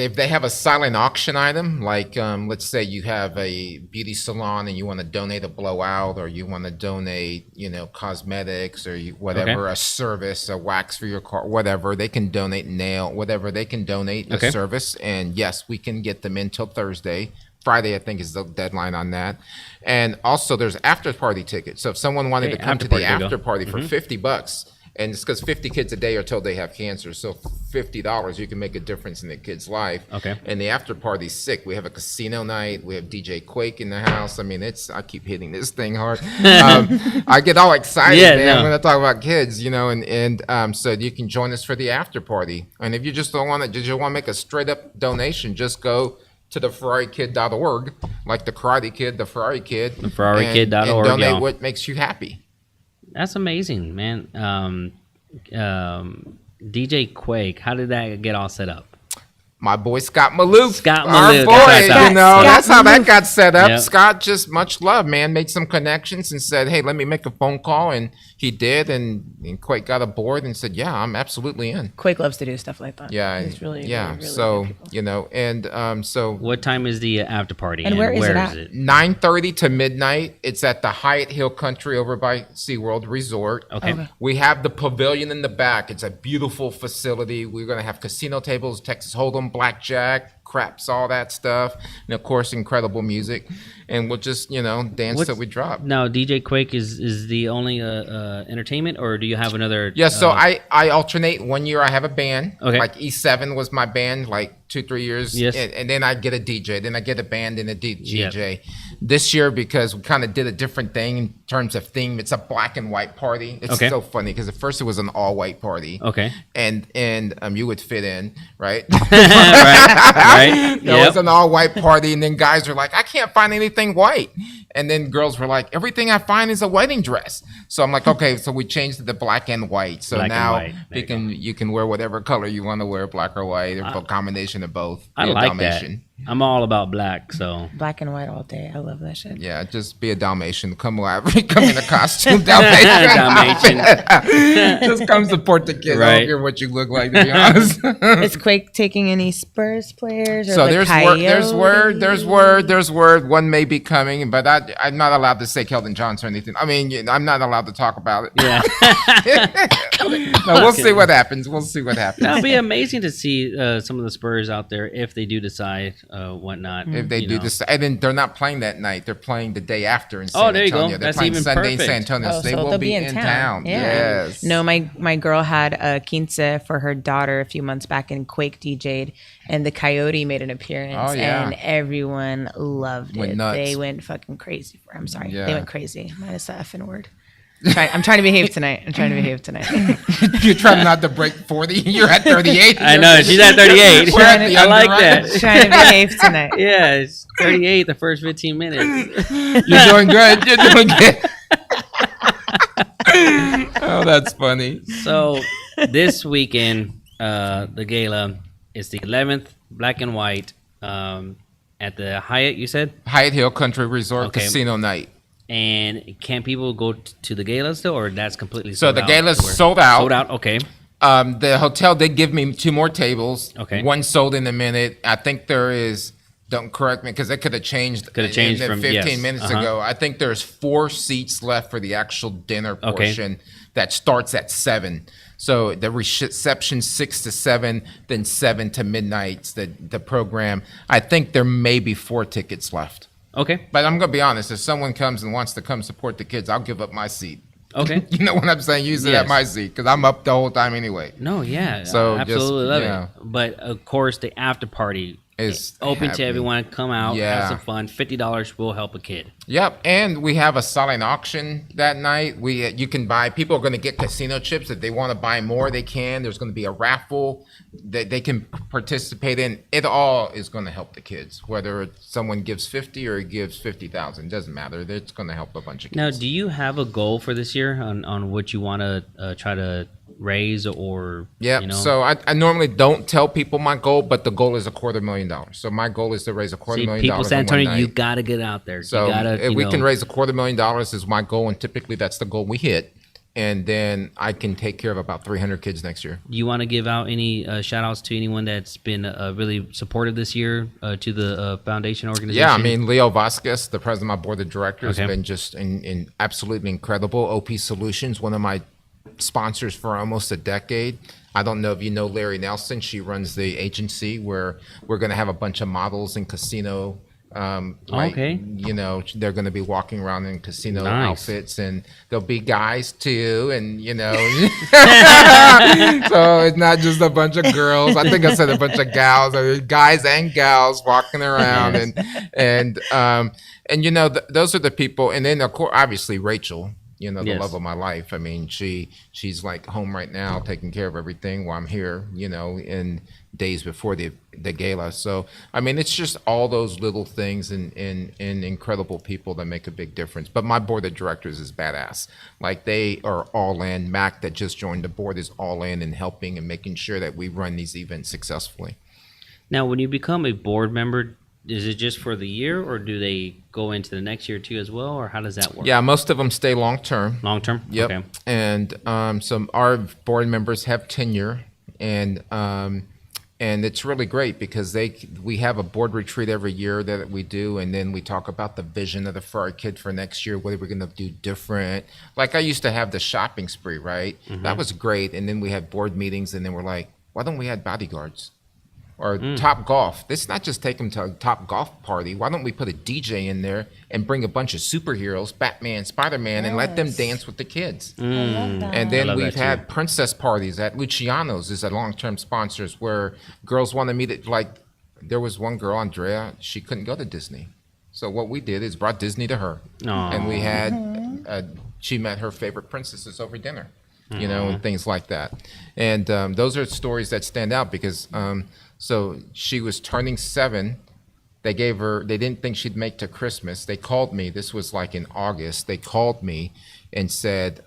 if they have a silent auction item, like let's say you have a beauty salon and you want to donate a blowout, or you want to donate, cosmetics, or whatever, a service, a wax for your car, whatever, they can donate whatever they can donate a service. And yes, we can get them in till Thursday. Friday, I think, is the deadline on that. And also there's after party tickets. So if someone wanted to come to the after party for $50, and it's because 50 kids a day are told they have cancer. So $50, you can make a difference in the kid's life. Okay. And the after party's sick. We have a casino night. We have DJ Quake in the house. I mean, I keep hitting this thing hard. I get all excited, man, when I talk about kids, and so you can join us for the after party. And if you just don't want to make a straight up donation, just go to the FerrariKid.org, like the Karate Kid, the Ferrari Kid. The FerrariKid.org, and donate y'all. what makes you happy. That's amazing, man. DJ Quake, how did that get all set up? My boy Scott Malouff, Scott our Malouff, boy, that's right. that's how that got set up. Yep. Scott, just much love, man, made some connections and said, hey, let me make a phone call, and he did, and Quake got aboard and said, yeah, I'm absolutely in. Quake loves to do stuff like that. Yeah, He's really, yeah. really, really So good people. and so What time is the after party? And where is it at? 9:30 to midnight. It's at the Hyatt Hill Country over by SeaWorld Resort. Okay. We have the pavilion in the back. It's a beautiful facility. We're going to have casino tables, Texas Hold'em, blackjack, craps, all that stuff. And of course, incredible music. And we'll just, dance till we drop. Now, DJ Quake is the only entertainment, or do you have another? Yeah, so I alternate. One year I have a band. Okay. Like E7 was my band, like 2-3 years. Yes. And then I get a DJ. Then I get a band and a DJ. This year, because we kind of did a different thing in terms of theme, it's a black and white party. It's so funny because at first it was an all white party. Okay. And you would fit in, right? right. There was an all white party, and then guys were like, I can't find anything white. And then girls were like, everything I find is a wedding dress. So I'm like, okay, so we changed it to black and white. So Black and now white. you can wear whatever color you want to wear, black or white, or a combination of both. I Be a like Dalmatian. that. I'm all about black, so. Black and white all day. I love that shit. Yeah, just be a Dalmatian. Come alive. Come in a costume. Dalmatian. Just come support the kids. I Right. don't care what you look like, to be honest. Is Quake taking any Spurs players? Or So the there's word. One may be coming, but I'm not allowed to say Keldon Johnson or anything. I mean, I'm not allowed to talk about it. Yeah. No, we'll see what happens. That'd be amazing to see some of the Spurs out there if they do decide whatnot. If they do this, and then they're not playing that night. They're playing the day after in San Oh, there you Antonio. go. They're That's playing even Sunday in perfect. San Antonio. So they so will they'll be in town. Yeah. Yes. No, my girl had a quince for her daughter a few months back, and Quake DJ'd, and the Coyote made an appearance, Oh, yeah. and everyone loved Went it. nuts. They went fucking crazy for. I'm sorry, Yeah. they went crazy. Minus the effing word. I'm trying to behave tonight. You're trying not to break 40. You're at 38. I know, she's at 38. We're at the I like underwriter. that. Trying to behave tonight. Yeah, it's 38 the first 15 minutes. You're doing good. You're doing good. Oh, that's funny. So this weekend, the gala, It's the 11th, black and white, at the Hyatt, you said? Hyatt Hill Country Resort Casino night. And can people go to the gala still, or that's completely So sold the out? gala's sold out. Sold out, okay. The hotel did give me 2 more tables. Okay. One sold in a minute. I think there is, don't correct me, because it could have changed, Could have changed in from 15 minutes ago. I think there's 4 seats left for the actual dinner portion that starts at 7. So the reception 6 to 7, then 7 to midnight, the program. I think there may be 4 tickets left. Okay. But I'm going to be honest, if someone comes and wants to come support the kids, I'll give up my seat. Okay. You know what I'm saying? Use it at my seat, because I'm up the whole time anyway. No, yeah. So absolutely just, love yeah. it. But of course, the after party is open to happening. everyone. Come out, Yeah. have some fun. $50 will help a kid. Yep, and we have a silent auction that night. You can buy. People are going to get casino chips. If they want to buy more, they can. There's going to be a raffle that they can participate in. It all is going to help the kids. Whether someone gives 50 or gives 50,000, doesn't matter. It's going to help a bunch of kids. Now, do you have a goal for this year on what you want to try to raise or? Yeah, you know? so I normally don't tell people my goal, but the goal is $250,000. So my goal is to raise $250,000. People, San Antonio, in one you night. got to get out there. So you gotta, if we know. can raise $250,000 is my goal, and typically that's the goal we hit. And then I can take care of about 300 kids next year. Do you want to give out any shout outs to anyone that's been really supportive this year to the foundation organization? Yeah, I mean, Leo Vasquez, the president of my board of directors, Okay. has been just in absolutely incredible. OP Solutions, one of my sponsors for almost a decade. I don't know if you know Larry Nelson. She runs the agency where we're going to have a bunch of models in casino. Okay. You know, they're going to be walking around in casino Nice. outfits, and there'll be guys too, and you know, so it's not just a bunch of girls. I think I said a bunch of gals, guys and gals walking around, and you know, those are the people, and then of course, obviously Rachel. You know, the Yes. love of my life. I mean, she's like home right now, taking care of everything while I'm here, you know, in days before the gala. So, I mean, it's just all those little things and incredible people that make a big difference. But my board of directors is badass. Like, they are all in. Mack, that just joined the board, is all in and helping and making sure that we run these events successfully. Now, when you become a board member, is it just for the year, or do they go into the next year too as well, or how does that work? Yeah, most of them stay long term. Long term? Yep. Okay. And some our board members have tenure, and it's really great because we have a board retreat every year that we do, and then we talk about the vision of the Ferrari Kid for next year. What are we going to do different? Like, I used to have the shopping spree, right? Mm-hmm. That was great, and then we had board meetings, and then we're like, why don't we have bodyguards? Or Top Golf. Let's not just take them to a Top Golf party. Why don't we put a DJ in there and bring a bunch of superheroes, Batman, Spider-Man, and let them dance with the kids? And I then love we've that had princess parties at Luciano's, is a long-term sponsors, where girls want to meet it. Like, there was one girl, Andrea, she couldn't go to Disney. So what we did is brought Disney to her. Aw. And we had, she met her favorite princesses over dinner, you know, and things like that. And those are stories that stand out because, so she was turning 7. They didn't think she'd make to Christmas. They called me. This was like in August. They called me and said,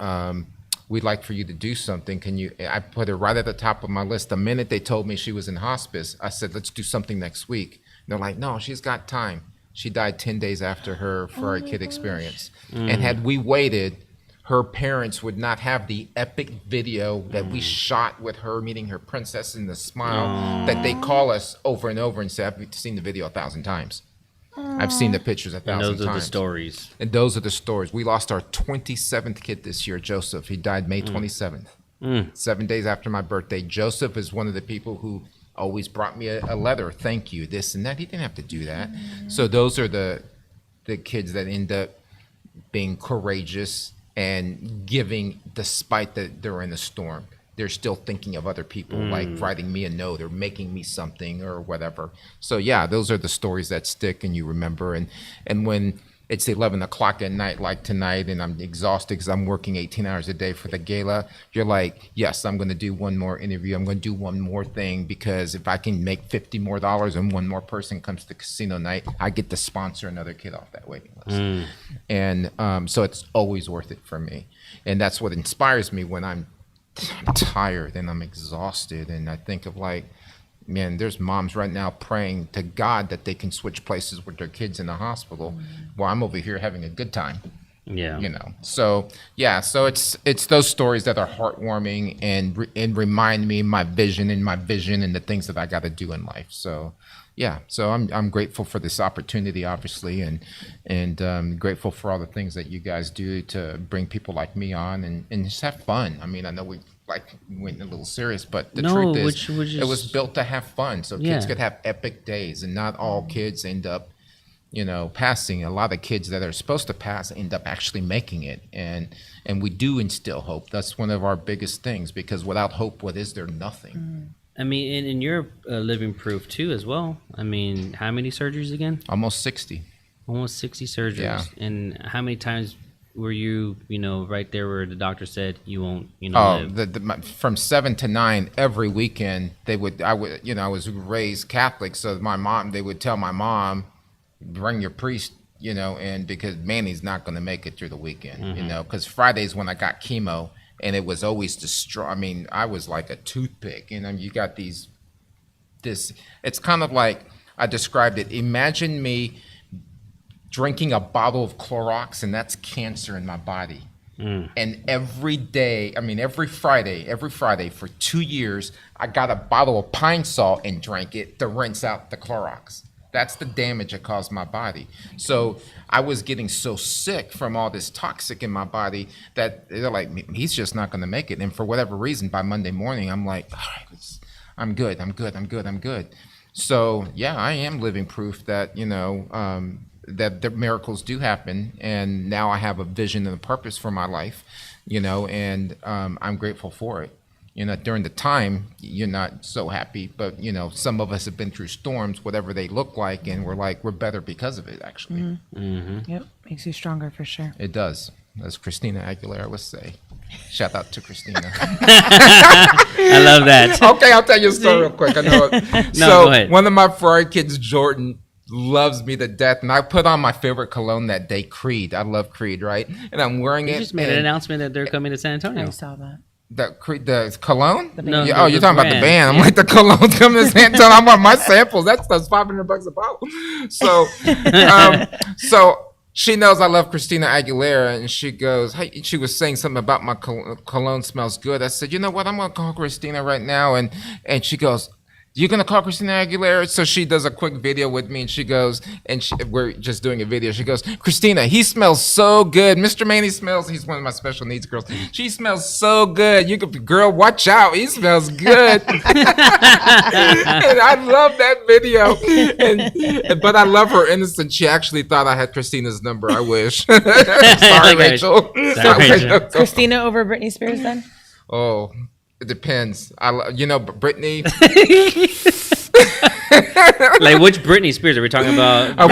we'd like for you to do something. I put her right at the top of my list. The minute they told me she was in hospice, I said, let's do something next week. And they're like, no, she's got time. She died 10 days after her Ferrari Kid experience. And had we waited, her parents would not have the epic video that we shot with her meeting her princess in the smile that they call us over and over and say, I've seen the video 1,000 times. I've seen the pictures 1,000 And times. those are the stories. And those are the stories. We lost our 27th kid this year, Joseph. He died May 27th, 7 days after my birthday. Joseph is one of the people who always brought me a letter, thank you, this and that. He didn't have to do that. So those are the kids that end up being courageous and giving despite that they're in a storm. They're still thinking of other people, like writing me a note or making me something or whatever. So yeah, those are the stories that stick and you remember. And when it's 11 o'clock at night like tonight and I'm exhausted because I'm working 18 hours a day for the gala, you're like, yes, I'm going to do one more interview. I'm going to do one more thing, because if I can make $50 more and one more person comes to casino night, I get to sponsor another kid off that waiting list. And so it's always worth it for me. And that's what inspires me when I'm tired and I'm exhausted and I think of like, man, there's moms right now praying to God that they can switch places with their kids in the hospital while I'm over here having a good time. Yeah. You know, so it's those stories that are heartwarming and remind me my vision and the things that I got to do in life. So, yeah, so I'm grateful for this opportunity, obviously, and grateful for all the things that you guys do to bring people like me on and just have fun. I mean, I know we went a little serious, but the truth is, it was built to have fun, so kids could have epic days, and not all kids end up, you know, passing. A lot of kids that are supposed to pass end up actually making it, and we do instill hope. That's one of our biggest things, because without hope, what is there? Nothing. I mean, and you're living proof too as well. I mean, how many surgeries again? Almost 60. Almost 60 surgeries. Yeah. And how many times were you, you know, right there where the doctor said you won't, you know, live? From 7 to 9 every weekend, I was raised Catholic, so they would tell my mom, bring your priest, you know, and because Manny's not going to make it through the weekend, you know, because Fridays when I got chemo, and it was always I mean, I was like a toothpick, and you got it's kind of like, I described it, imagine me drinking a bottle of Clorox, and that's cancer in my body. And every day, I mean, every Friday for 2 years, I got a bottle of Pine Sol and drank it to rinse out the Clorox. That's the damage it caused my body. So I was getting so sick from all this toxic in my body that they're like, he's just not going to make it. And for whatever reason, by Monday morning, I'm like, all right, I'm good. So yeah, I am living proof that, you know, that the miracles do happen. And now I have a vision and a purpose for my life, you know, and I'm grateful for it. You know, during the time, you're not so happy, but, you know, some of us have been through storms, whatever they look like, and we're better because of it, actually. Yep, makes you stronger for sure. It does. As Christina Aguilera would say. Shout out to Christina. I love that. Okay, I'll tell you a story real quick. I know it. Go ahead. One of my Ferrari kids, Jordan, loves me to death, and I put on my favorite cologne that day, Creed. I love Creed, right? And I'm wearing it. You just made an announcement that they're coming to San Antonio. I saw that. The cologne? No, you're talking about the band. I'm like, the cologne's coming to San Antonio. I want my samples. That stuff's $500 a bottle. So, so she knows I love Christina Aguilera, and she goes, hey, she was saying something about my cologne smells good. I said, you know what? I'm gonna call Christina right now, and she goes, you're going to call Christina Aguilera? So she does a quick video with me, and she goes, we're just doing a video. She goes, Christina, he smells so good. Mr. Manny smells, he's one of my special needs girls. She smells so good. You could, girl, watch out. He smells good. And I love that video. But I love her innocence. She actually thought I had Christina's number. I wish. Sorry, Rachel. Christina over Britney Spears then? Oh, it depends. Britney. Like, which Britney Spears are we talking about? I'm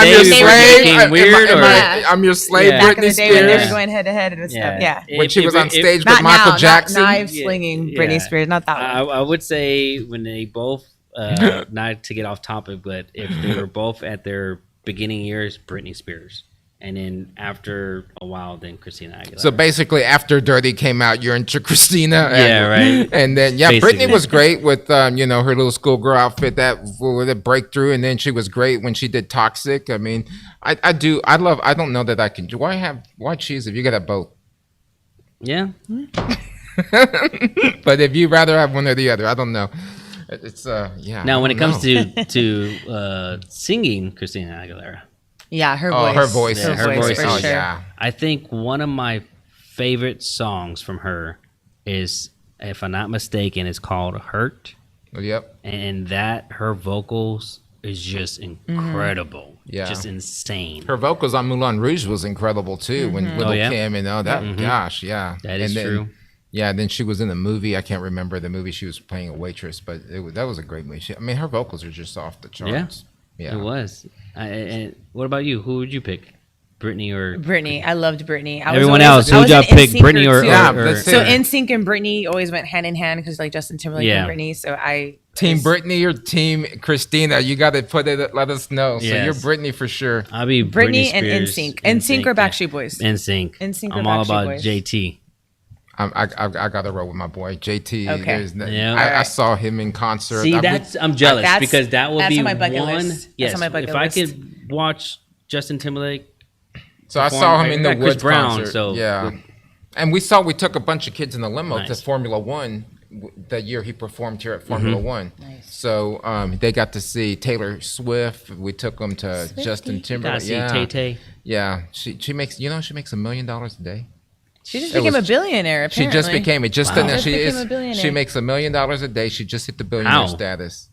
your slave. Weird, I'm your slave, Back in Britney the day when they were Spears. going head to head and stuff. Yeah. When she was on stage with Not Michael now, Jackson. Not knife slinging Britney Spears. Not that one. I would say when they both, not to get off topic, but if they were both at their beginning years, Britney Spears. And then after a while, then Christina Aguilera. So basically, after Dirty came out, you're into Christina. Yeah, right. And then, Basically. Britney was great with, her little schoolgirl outfit with a breakthrough. And then she was great when she did Toxic. I mean, I don't know that I can. Why choose if you got to both? Yeah. But if you rather have one or the other, I don't know. It's, yeah. Now, when it comes to singing Christina Aguilera. Yeah, her voice. Oh, her voice. Yeah, her voice. For Oh, sure. yeah. I think one of my favorite songs from her is, if I'm not mistaken, it's called Hurt. Yep. And that, her vocals is just incredible. Yeah. Just insane. Her vocals on Moulin Rouge was incredible too. When Little Kim and all that. Gosh, yeah. That is true. Yeah, then she was in a movie. I can't remember the movie. She was playing a waitress, but that was a great movie. her vocals are just off the charts. Yeah. It was. And what about you? Who would you pick? Britney or Britney? I loved Britney. everyone else? Who would y'all pick? Britney or So NSYNC and Britney always went hand in hand because like Justin Timberlake and Britney. So Team Britney or Team Christina? You got to put it. Let us know. So you're Britney for sure. I'll be Britney and Spears, NSYNC. NSYNC or Backstreet Boys? NSYNC. NSYNC or I'm all Backstreet about Boys? JT. I got to roll with my boy JT. Okay. I saw him in concert. See, I'm jealous because that will be on my bucket one. list. Yes, That's on my bucket if list. I could watch Justin Timberlake. So I saw him in the Chris Woods Brown. concert. So yeah, and we took a bunch of kids in the limo to Formula One the year he performed here at Formula One. Nice. So they got to see Taylor Swift. We took them to Justin Timberlake. See Tay-Tay. Yeah, she makes $1 million a day. She just became a billionaire. Apparently. She just became it. Just Wow. She makes $1 million a day. She just hit the billionaire status.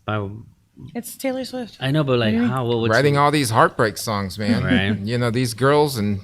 It's Taylor Swift. I know, but like how? Writing all these heartbreak songs, man. Right. You know these girls and.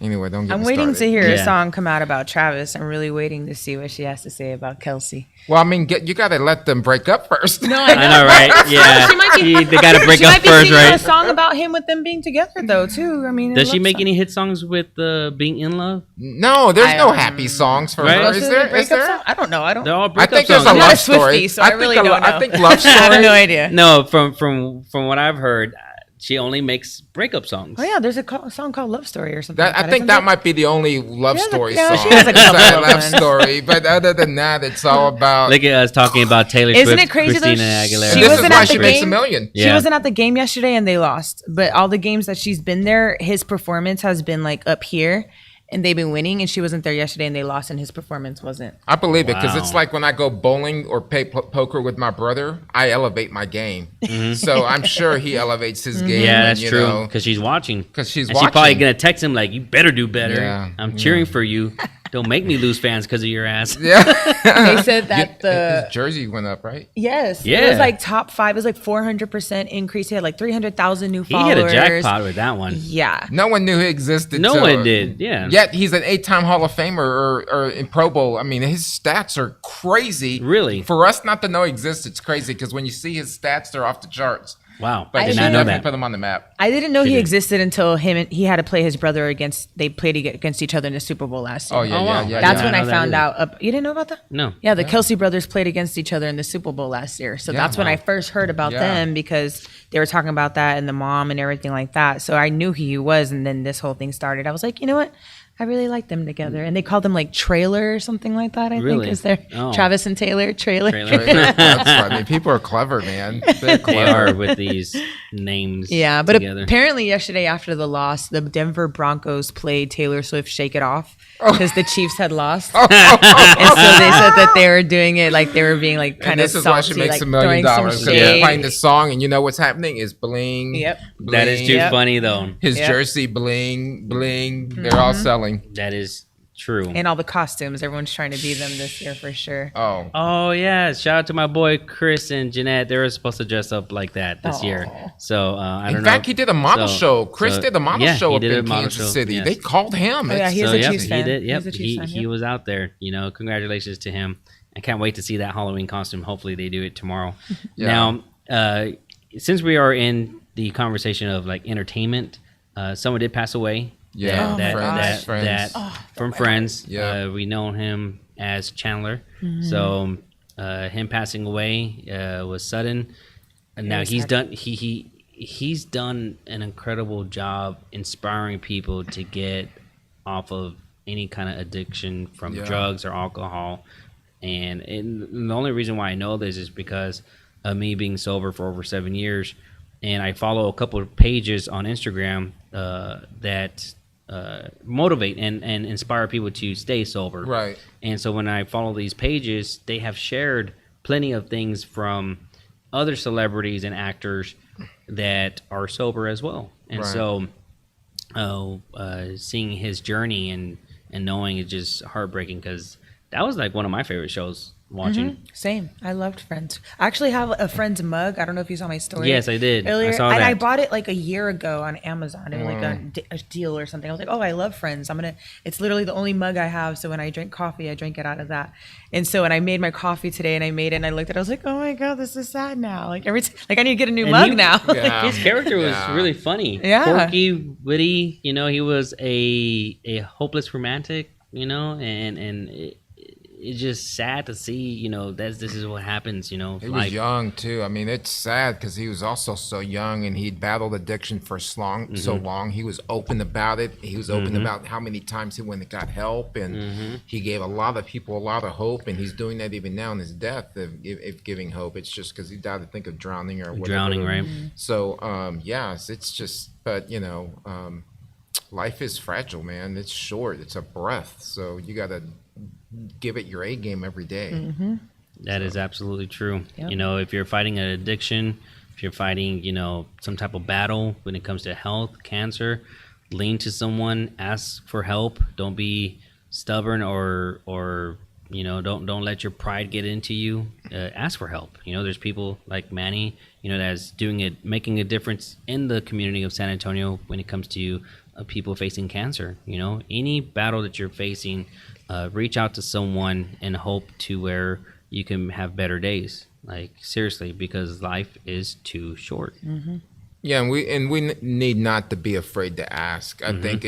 Anyway, don't get I'm me waiting started. to hear a song come out about Travis. I'm really waiting to see what she has to say about Kelsey. Well, I mean, you got to let them break up first. No, I know, right? Yeah, she might be, they got to break she up might be first, singing right? a song about him with them being together, though, too. I mean, Does she make any hit songs with being in love? No, there's no happy songs for her. Is there? Is there? I don't know. I don't. They're all I breakup think there's songs. a I'm not love a Swiftie, story. so I really don't know. I think love story. I have no idea. No, from what I've heard, she only makes breakup songs. Oh yeah, there's a song called "Love Story" or something. I think that might be the only love story song. she has a couple of love ones. story, but other than that, it's all about. Look at us talking about Taylor Isn't Swift, it crazy Christina though? Aguilera. She this wasn't is why at the she makes game. $1 million. She wasn't at the game yesterday, and they lost. But all the games that she's been there, his performance has been like up here, and they've been winning. And she wasn't there yesterday, and they lost, and his performance wasn't. I believe it because Wow. it's like when I go bowling or play poker with my brother, I elevate my game. So I'm sure he elevates his game. Yeah, and, that's you true. know, Because she's watching. Because she's and watching. she's probably gonna text him like, "You better do better. Yeah, I'm cheering for you. Don't make me lose fans because of your ass." Yeah. They said that his jersey went up, right? Yes. Yeah. It was like top 5. It was like 400% increase. He had like 300,000 new He followers. hit a jackpot with that one. Yeah. No one knew he existed. No till- one did. Yeah. Yet he's an 8-time Hall of Famer or in Pro Bowl. I mean, his stats are crazy. Really? For us not to know he exists, it's crazy because when you see his stats, they're off the charts. Wow. But I you did should not know definitely that. put them on the map. I didn't know She he did. existed until he had to play his brother they played against each other in the Super Bowl last year. Oh, yeah, Oh, wow. yeah. That's Yeah. when I I know that found either. out. You didn't know about that? No. Yeah, the Kelsey brothers played against each other in the Super Bowl last year. So Yeah. that's when I first heard about Yeah. them because they were talking about that and the mom and everything like that. So I knew who he was. And then this whole thing started. I was like, you know what? I really like them together. And they called them like Trailer or something like that, I Really? think. Is there Oh. Travis and Taylor? Trailer. That's funny. People are clever, man. They're They clever. are with these names. Yeah, but together. apparently yesterday after the loss, the Denver Broncos played Taylor Swift "Shake It Off" because the Chiefs had lost, and so they said that they were doing it like they were being like And kind of this is salty, why she makes like $1 million throwing some because they're shade. playing this song, and you know what's happening is bling. Yep. that is bling. too Yep. funny though. His Yep. jersey, bling, bling. They're all selling. That is true. And all the costumes, everyone's trying to be them this year for sure. Oh, Oh yeah! Shout out to my boy Chris and Jeanette. They were supposed to dress up like that this year. So I don't in know. fact, he did a model So- show. Chris so- did a model yeah, show he up did a in model Kansas show, City. yes. They called him. Oh, yeah, It's- he's So a yep, Chiefs he fan. did. Yep, He's a Chiefs fan, he yep. was out there. You know, congratulations to him. I can't wait to see that Halloween costume. Hopefully, they do it tomorrow. Yeah. Now, since we are in the conversation of like entertainment, someone did pass away. Yeah, that Friends. from Friends. Yeah. We know him as Chandler. So him passing away was sudden. And now he's done. He's done an incredible job inspiring people to get off of any kind of addiction from drugs or alcohol. And the only reason why I know this is because of me being sober for over 7 years. And I follow a couple of pages on Instagram that motivate and inspire people to stay sober. Right. And so when I follow these pages, they have shared plenty of things from other celebrities and actors that are sober as well. And Right. so seeing his journey and knowing it's just heartbreaking because that was like one of my favorite shows watching. Same. I loved Friends. I actually have a Friends mug. I don't know if you saw my story. Yes, I did. Earlier. I saw and that. I bought it like a year ago on Amazon. It was like a deal or something. I was like, oh, I love Friends. It's literally the only mug I have. So when I drink coffee, I drink it out of that. And so when I made my coffee today and I made it and I looked at it, I was like, oh my God, this is sad now. Like every time, like I need to get a new And mug he- now. Yeah. His character was Yeah. really funny. Yeah. Quirky, witty. You know, he was a hopeless romantic, you know, and it's just sad to see, this is what happens, He was young too. I mean, it's sad because he was also so young, and he'd battled addiction for so long. He was open about it. He was open about how many times he went and got help, and he gave a lot of people a lot of hope, and he's doing that even now in his death of giving hope. It's just because he died, I think, of drowning or whatever. Drowning, right? So, it's just, but, life is fragile, man. It's short. It's a breath. So you got to give it your A game every day. That is absolutely true. Yep. If you're fighting an addiction, if you're fighting, some type of battle when it comes to health, cancer, lean to someone, ask for help. Don't be stubborn or don't let your pride get into you. Ask for help. There's people like Manny, that's doing it, making a difference in the community of San Antonio when it comes to people facing cancer. Any battle that you're facing, reach out to someone and hope to where you can have better days. Like, seriously, because life is too short. Yeah, and we need not to be afraid to ask. I think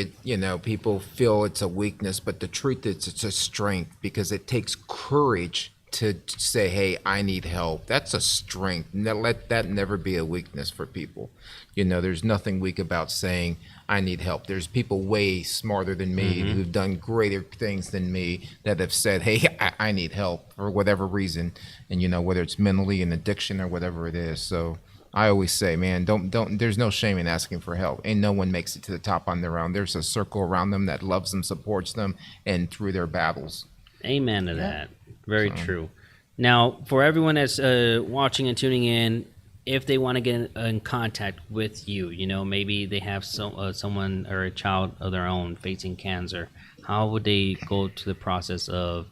people feel it's a weakness, but the truth is it's a strength, because it takes courage to say, hey, I need help. That's a strength. Let that never be a weakness for people. There's nothing weak about saying, I need help. There's people way smarter than me who've done greater things than me that have said, hey, I need help for whatever reason. And, whether it's mentally an addiction or whatever it is. So I always say, man, don't, there's no shame in asking for help. And no one makes it to the top on their own. There's a circle around them that loves them, supports them, and through their battles. Amen to that. Very true. Now, for everyone that's watching and tuning in, if they want to get in contact with you, maybe they have someone or a child of their own facing cancer, how would they go to the process of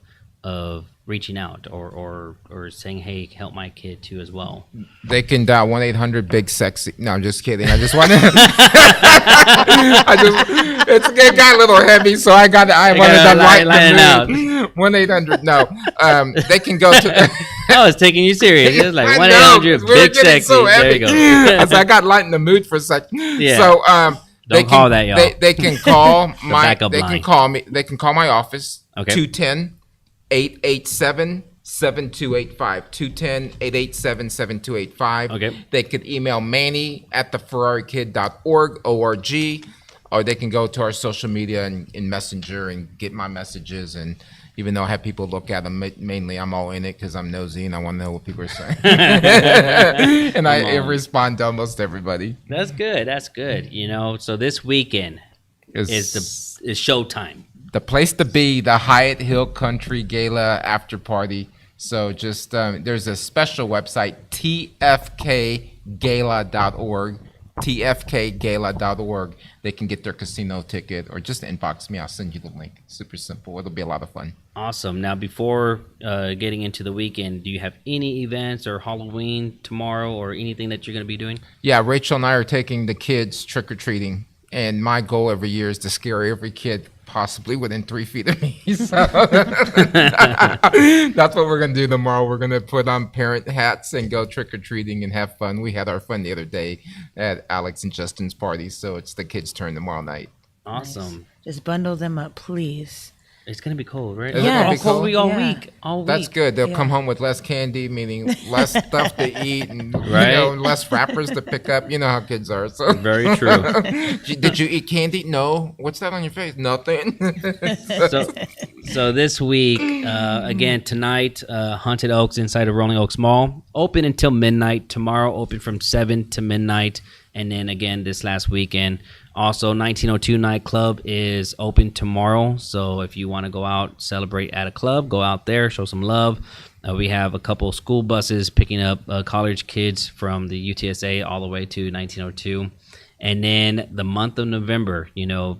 reaching out or saying, hey, help my kid too as well? They can dial 1-800-BIG-SEXY. No, I'm just kidding. I just want to. It got a little heavy, so I wanted to lighten it. 1-800. No, they can go to. I was taking you serious. It's like 1-800-BIG-SEXY. So there you go. I got lightened the mood for a second. Yeah. So Don't call that, y'all. They can call my. backup They line. can call me. They can call my office. Okay. 210-887-7285. 210-887-7285. Okay. They could email Manny at theferrarikid.org, O-R-G, or they can go to our social media and in Messenger and get my messages. And even though I have people look at them, mainly I'm all in it because I'm nosy and I want to know what people are saying. And I respond to almost everybody. That's good. That's good. So this weekend is showtime. The place to be, the Hyatt Hill Country Gala after party. So just there's a special website, tfkgala.org, tfkgala.org. They can get their casino ticket or just inbox me. I'll send you the link. Super simple. It'll be a lot of fun. Awesome. Now, before getting into the weekend, do you have any events or Halloween tomorrow or anything that you're going to be doing? Yeah, Rachel and I are taking the kids trick-or-treating. And my goal every year is to scare every kid possibly within 3 feet of me. So that's what we're going to do tomorrow. We're going to put on parent hats and go trick-or-treating and have fun. We had our fun the other day at Alex and Justin's party. So it's the kids' turn tomorrow night. Awesome. Nice. Just bundle them up, please. It's going to be cold, right? Is it gonna be cold? All Yeah. week. All week. That's good. They'll come home with less candy, meaning less stuff to eat and Right. less wrappers to pick up. You know how kids are. So Very true. Did you eat candy? No. What's that on your face? Nothing. So this week, again, tonight, Haunted Oaks inside of Rolling Oaks Mall. Open until midnight. Tomorrow, open from 7 to midnight. And then again, this last weekend. Also, 1902 nightclub is open tomorrow. So if you want to go out, celebrate at a club, go out there, show some love. We have a couple school buses picking up college kids from the UTSA all the way to 1902. And then the month of November,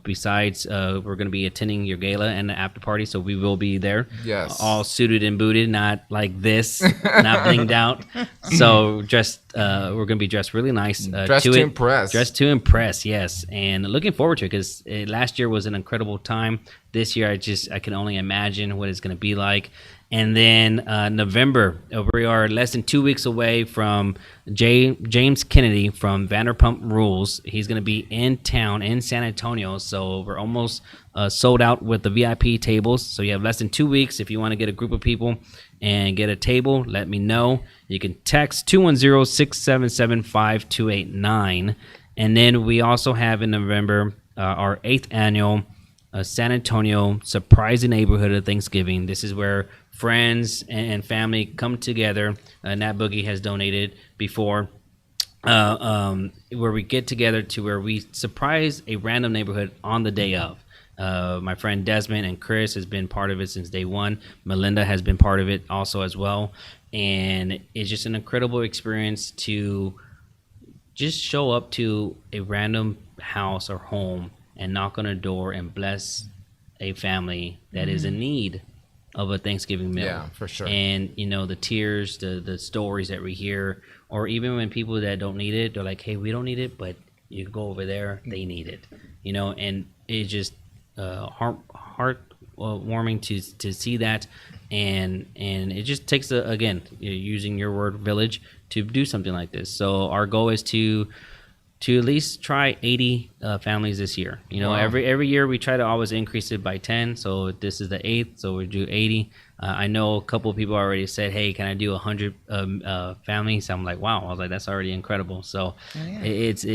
besides we're going to be attending your gala and the after party, so we will be there. Yes. All suited and booted, not like this, not blinged out. So we're going to be dressed really nice. Dressed to impress. Dressed to impress, yes. And looking forward to it because last year was an incredible time. This year, I can only imagine what it's going to be like. And then November, we are less than 2 weeks away from James Kennedy from Vanderpump Rules. He's going to be in town in San Antonio. So we're almost sold out with the VIP tables. So you have less than 2 weeks. If you want to get a group of people and get a table, let me know. You can text 210-677-5289. And then we also have in November our 8th annual San Antonio Surprising Neighborhood of Thanksgiving. This is where friends and family come together. Nat Boogie has donated before, where we get together to where we surprise a random neighborhood on the day of. My friend Desmond and Chris has been part of it since day one. Melinda has been part of it also as well. And it's just an incredible experience to just show up to a random house or home and knock on a door and bless a family that is in need of a Thanksgiving meal. Yeah, for sure. And, you know, the tears, the stories that we hear, or even when people that don't need it, they're like, hey, we don't need it, but you go over there, they need it. You know, and it's just heart warming to see that. And it just takes, again, using your word, village, to do something like this. So our goal is to at least try 80 families this year. You know, every year we try to always increase it by 10. So this is the 8th, so we do 80. I know a couple of people already said, hey, can I do 100 families? I'm like, wow. I was like, that's already incredible. So it's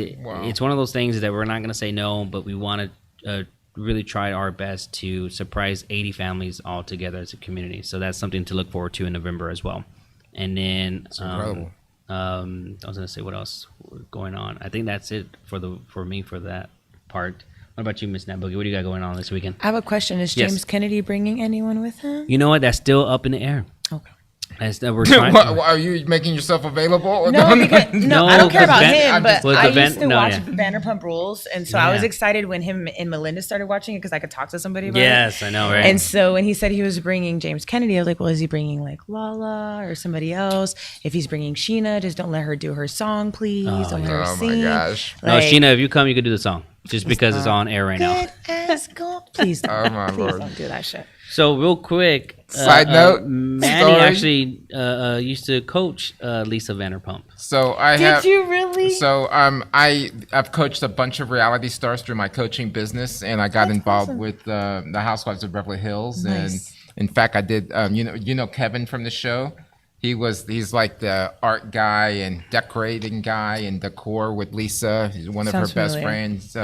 one of those things that we're not going to say no, but we want to really try our best to surprise 80 families all together as a community. So that's something to look forward to in November as well. And then incredible. I was gonna say what else going on. I think that's it for me for that part. What about you, Miss Nat Boogie? What do you got going on this weekend? I have a question. Is James Kennedy bringing anyone with him? You know what? That's still up in the air. Okay. We're trying. Are you making yourself available? No, because, no, I don't care about him, but I used to watch yeah. Vanderpump Rules, and so I was excited when him and Melinda started watching it because I could talk to somebody about it. Yes, I know, right? And so when he said he was bringing James Kennedy, I was like, well, is he bringing like Lala or somebody else? If he's bringing Sheena, just don't let her do her song, please. Don't let her sing. My gosh. No, Sheena, if you come, you can do the song. Just because it's on air right now. Please don't. Oh, my Please Lord. don't do that shit. So real quick, Side note, Manny story. actually used to coach Lisa Vanderpump. So Did you really? So I've coached a bunch of reality stars through my coaching business, and I got involved with the Housewives of Beverly Hills. Nice. And in fact, I did. You know Kevin from the show. He's like the art guy and decorating guy and decor with Lisa. He's one of her best friends.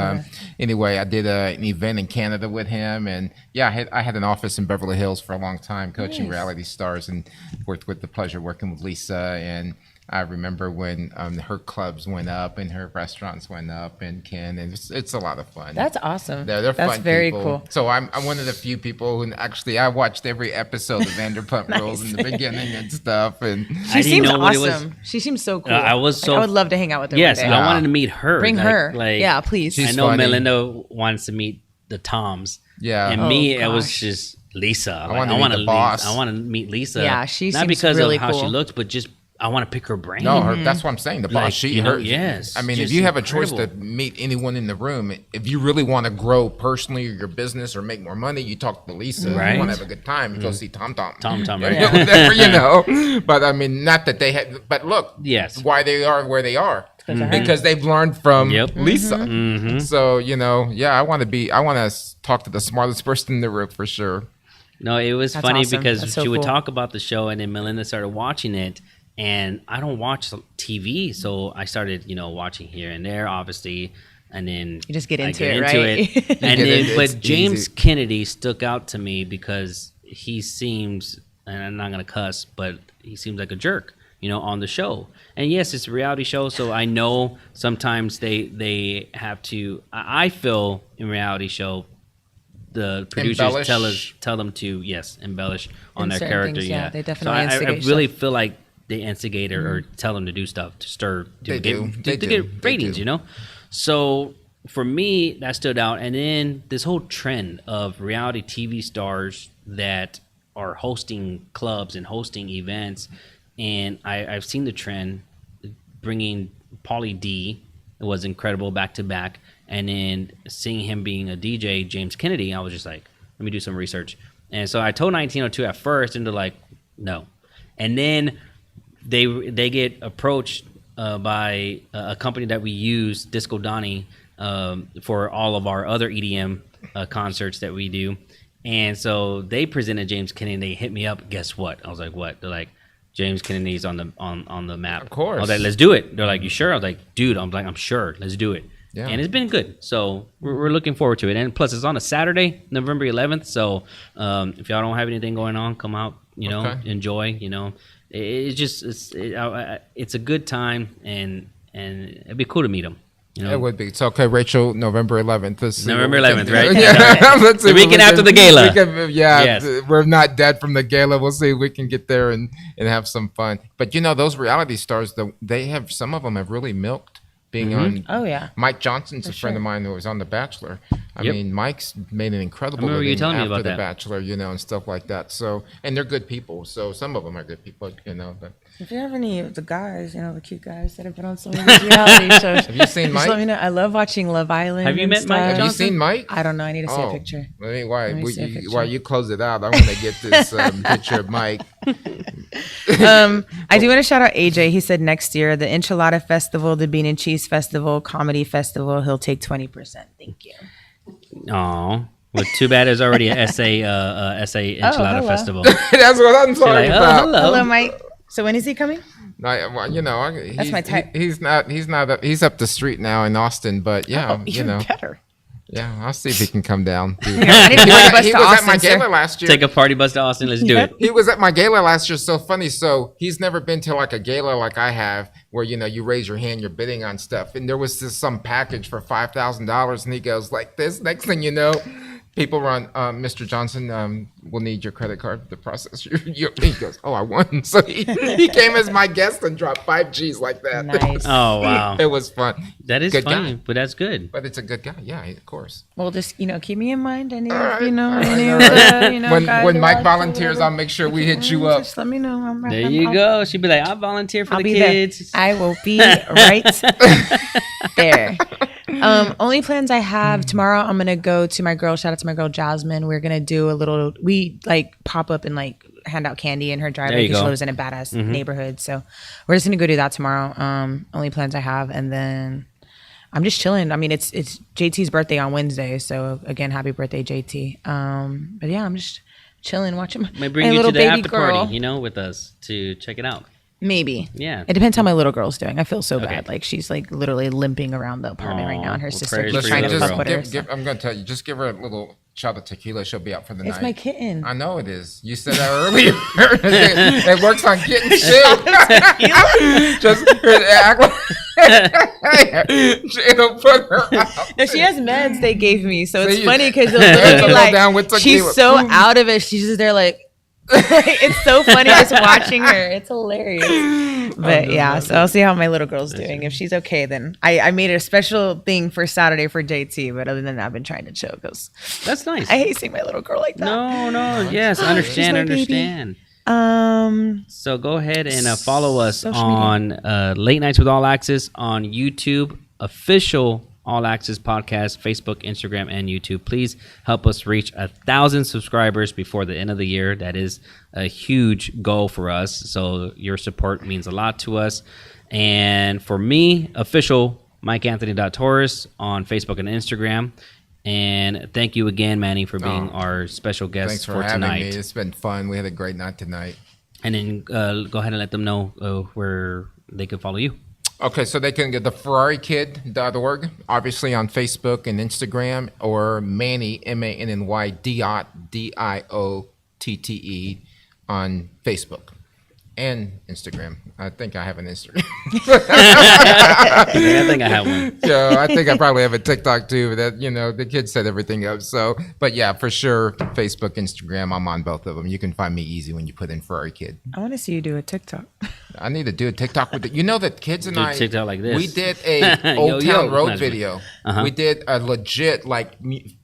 Anyway, I did an event in Canada with him, and I had an office in Beverly Hills for a long time coaching reality stars, and worked with the pleasure working with Lisa. And I remember when her clubs went up and her restaurants went up, and Ken, and it's a lot of fun. That's awesome. They're That's fun very people. cool. So I'm one of the few people who actually I watched every episode of Vanderpump Rules in the beginning and stuff. And She seems awesome. She seems so cool. I would love to hang out with her. Yes, one day. I wanted to meet her. Bring her. Yeah, please. I know funny. Melinda wants to meet the Toms. Yeah. And me, it was just Lisa. I want to meet the boss. I want to meet Lisa. Yeah, she not seems because really of how she cool. looked, but just I want to pick her brain. No, that's what I'm saying. The boss, yes. I mean, just if you have a choice incredible. to meet anyone in the room, if you really want to grow personally or your business or make more money, you talk to Lisa. Right. You want to have a good time, go see Tom. Tom, You right? know, whatever, you know. But I mean, not that they had. But look, Yes. why they are where they are because they've learned from Lisa. So I want to talk to the smartest person in the room for sure. No, it was That's funny awesome. because That's so she would cool. talk about the show, and then Melinda started watching it. And I don't watch TV, so I started, watching here and there, obviously, and then You just get I into get it, into right? it. And get it. but It's James easy. Kennedy stuck out to me because he seems, and I'm not gonna cuss, but he seems like a jerk, on the show. And yes, it's a reality show, so I know sometimes they have to. I feel in reality show, the producers tell them to embellish on In their certain character. things, Yeah, they definitely I instigate really stuff. feel like they instigate or tell them to do stuff to stir to They do. They get do. They ratings. do. So for me, that stood out. And then this whole trend of reality TV stars that are hosting clubs and hosting events, and I've seen the trend. Bringing Pauly D was incredible back to back. And then seeing him being a DJ, James Kennedy, I was just like, let me do some research. And so I told 1902 at first, and they're like, no. And then they get approached by a company that we use, Disco Donnie, for all of our other EDM concerts that we do. And so they presented James Kennedy. They hit me up. Guess what? I was like, what? They're like, James Kennedy's on the map. Of course. I was like, let's do it. They're like, you sure? I was like, dude, I'm sure. Let's do it. Yeah. And it's been good. So we're looking forward to it. And plus, it's on a Saturday, November 11th. So if y'all don't have anything going on, come out, enjoy, It's a good time, and it'd be cool to meet them. It would be. It's okay, Rachel, November 11th. November 11th, right? Yeah. Let's see the weekend after the gala. Yes. We're not dead from the gala. We'll see if we can get there and have some fun. But, those reality stars, some of them have really milked being on. Oh, yeah. Mike Johnson's a friend of mine who was on The Bachelor. I mean, Mike's made an incredible living living after The that. Bachelor, and stuff like that. So, and they're good people. So some of them are good people, but. If you have any of the guys, the cute guys that have been on some of these reality shows, have you seen Mike? Just let me know. I love watching Love Island. Have you met Mike Have Johnson? you seen Mike? I don't know. I need to see a picture. While you close it out, I want to get this picture of Mike. I do want to shout out AJ. He said next year, the Enchilada Festival, the Bean and Cheese Festival, Comedy Festival, he'll take 20%. Thank you. Aw. Well, too bad there's already a SA Enchilada hello. Festival. That's what I'm talking about. Hello, Mike. So when is he coming? That's my type. He's not. He's up the street now in Austin, but yeah, Even better. Yeah, I'll see if he can come down. I need to party bus He to was at Austin, my sir. gala last year. Take a party bus to Austin. Let's do it. He was at my gala last year. So funny. So he's never been to like a gala like I have, where you raise your hand, you're bidding on stuff, and there was some package for $5,000, and he goes like this. Next thing you know, people run, Mr. Johnson, we'll need your credit card to process he goes, oh, I won. So he came as my guest and dropped 5 G's like that. Nice. Oh, wow. It was fun. That is Good funny, guy. but that's good. But it's a good guy. Yeah, of course. Well, just keep me in mind. Any All right. any All of right. the When guys Mike or volunteers, whatever. I'll make sure we hit you up. Just let me know. There you go. She'd be like, I'll volunteer for I'll the be kids. there. I will be right there. Only plans I have tomorrow. I'm gonna go to my girl. Shout out to my girl Jasmine. We're gonna do we pop up and hand out candy in her There driveway you because she go. lives in a badass neighborhood. So we're just gonna go do that tomorrow. Only plans I have, and then I'm just chilling. I mean, it's JT's birthday on Wednesday, so again, happy birthday, JT. But yeah, I'm just chilling, watching my May bring you little to the baby after girl. party, with us to check it out. Maybe. Yeah. It depends how my little girl's doing. I feel so Okay. bad. Like she's literally limping around the apartment right now, and her Aw, sister prayers keeps for your trying to little fuck girl. with her. so- I'm going to tell you, just give her a little shot of tequila. She'll be out for the night. It's my kitten. I know it is. You said that earlier. It works on kittens too. Just act like it'll put her out. No, she has meds they gave me, so it's See, funny because it'll go down with she's tequila. so out of it. She's just there it's so funny just watching her. It's hilarious. But yeah, so I'll see how my little girl's doing. If she's okay, then I made a special thing for Saturday for JT. But other than that, I've been trying to chill because That's nice. I hate seeing my little girl like that. No. Yes, I understand. my baby. Understand. So go ahead and follow us Social on Late Nights with All Access on YouTube, official All Access podcast, Facebook, Instagram, and YouTube. Please help us reach 1,000 subscribers before the end of the year. That is a huge goal for us. So your support means a lot to us. And for me, official MikeAnthony.Torres on Facebook and Instagram. And thank you again, Manny, for being our special guest Thanks for for having tonight. me. It's been fun. We had a great night tonight. And then go ahead and let them know where they can follow you. Okay, so they can get the FerrariKid.org, obviously on Facebook and Instagram, or Manny, MANNY, Diotte, DIOTTE on Facebook and Instagram. I think I have an Instagram. I think I have one. So I think I probably have a TikTok too, but that, the kids set everything up. So, but yeah, for sure, Facebook, Instagram, I'm on both of them. You can find me easy when you put in Ferrari Kid. I want to see you do a TikTok. I need to do a TikTok with it. The kids and Do I TikTok like this. We did a Old Town Road Nice. video. Uh-huh. We did a legit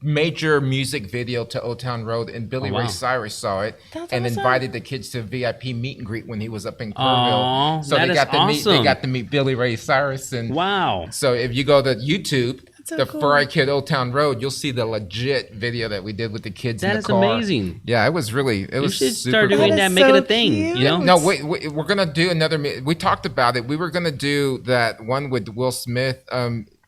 major music video to Old Town Road, and Billy Oh, wow. Ray Cyrus saw it That's and awesome. invited the kids to a VIP meet and greet when he was up in Aw, Kerrville. So that they is got to meet. They awesome. got to meet Billy Ray Cyrus, and Wow. so if you go to YouTube, the Ferrari Kid Old Town Road, you'll see the legit video that we did with the kids in That the is car. amazing. Yeah, it was really, it was You should super start doing cool. that, is make it a so thing. cute. You know? No, wait, we're gonna do another. We talked about it. We were gonna do that one with Will Smith.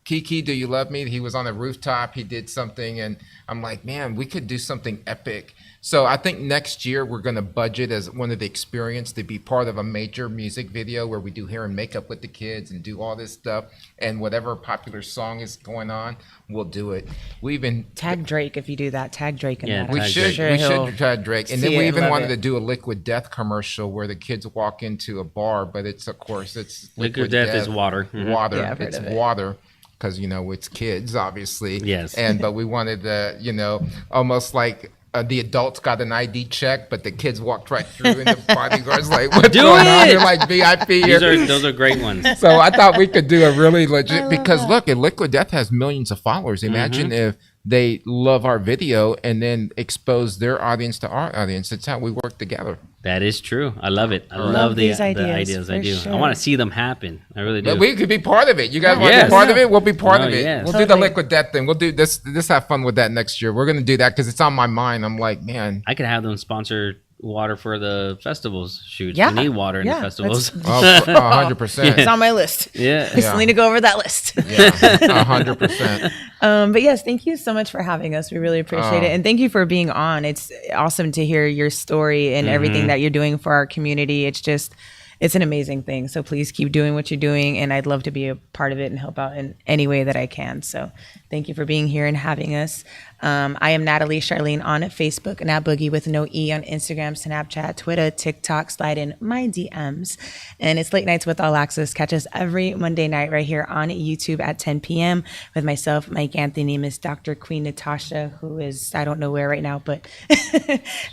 Kiki, Do You Love Me? He was on a rooftop. He did something, and I'm like, man, we could do something epic. So I think next year we're gonna budget as one of the experience to be part of a major music video where we do hair and makeup with the kids and do all this stuff, and whatever popular song is going on, we'll do it. We even Tag Drake if you do that. Tag Drake in Yeah, that. we Tag should Drake. we he'll should try Drake, and see then we it, even love wanted it. to do a Liquid Death commercial where the kids walk into a bar, but it's of course it's Liquid Death is water. Mhm. Water, Yeah, I've heard it's of it. water. Because it's kids, obviously. Yes. But we wanted the almost like the adults got an ID check, but the kids walked right through, and the bodyguards like, "What's Do going on?" it! They're like VIP here. Those are great ones. So I thought we could do a really legit, because look, Liquid Death has millions of followers. Imagine if they love our video and then expose their audience to our audience. That's how we work together. That is true. I love it. I love love the these ideas, I for do. sure. I want to see them happen. I really do. But we could be part of it. You guys want to Yes. be part of it? We'll be part No, of it. yes. We'll do the Totally. Liquid Death thing. We'll do this. Let's have fun with that next year. We're gonna do that because it's on my mind. I'm like, man. I could have them sponsor water for the festivals shoots. Yeah. We need water in Yeah, the festivals. Oh, 100%. It's on my list. Yeah. I still need to go over that list. Yeah, 100%. But yes, thank you so much for having us. We really appreciate it. And thank you for being on. It's awesome to hear your story and everything that you're doing for our community. It's an amazing thing. So please keep doing what you're doing. And I'd love to be a part of it and help out in any way that I can. So thank you for being here and having us. I am Natalie Charlene on Facebook, Nat Boogie with no E on Instagram, Snapchat, Twitter, TikTok, slide in my DMs. And it's Late Nights with All Access. Catch us every Monday night right here on YouTube at 10 p.m. with myself, MikeAnthony, Miss Dr. Queen Natasha, who is, I don't know where right now, but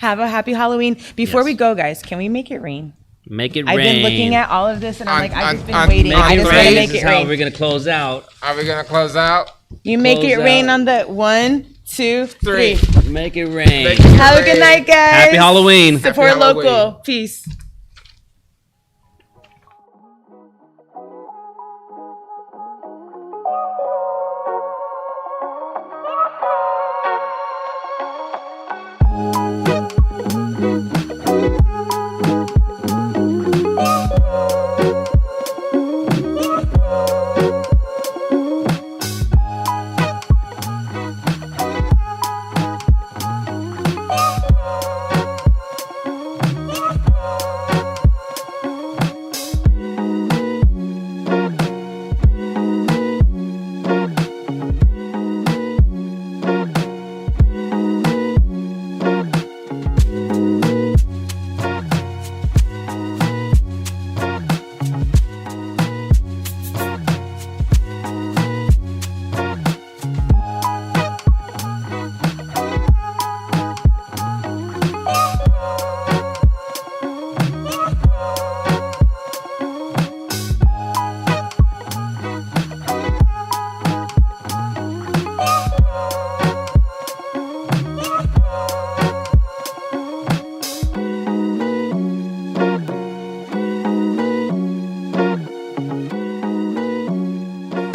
have a happy Halloween. Before we go, guys, can we make it rain? Make it I've rain. been looking at all of this and I'm like, I've just been waiting. Make I it just want rain. to make This it is how rain. we're gonna close out. Are we gonna close out? You make Close it rain out. on the 1, 2, 3. Make it rain. Make it Have a rain. good night, guys. Happy Halloween. Support Happy Halloween. local. Peace.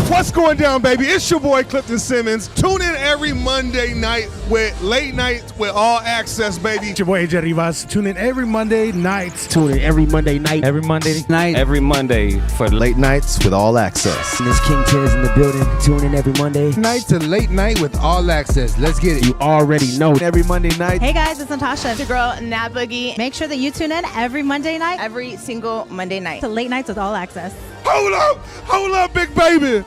What's going down, baby? It's your boy Clifton Simmons. Tune in every Monday night with Late Nights with All Access, baby. It's your boy AJ Rivas. Tune in every Monday night. Tune in every Monday night. Every Monday night. Every Monday for late nights with all access. Miss King Tiz in the building. Tune in every Monday. Night to late night with all access. Let's get it. You already know. Every Monday night. Hey guys, it's Natasha. It's your girl, Nat Boogie. Make sure that you tune in every Monday night, every single Monday night to Late Nights with All Access. Hold up, big baby.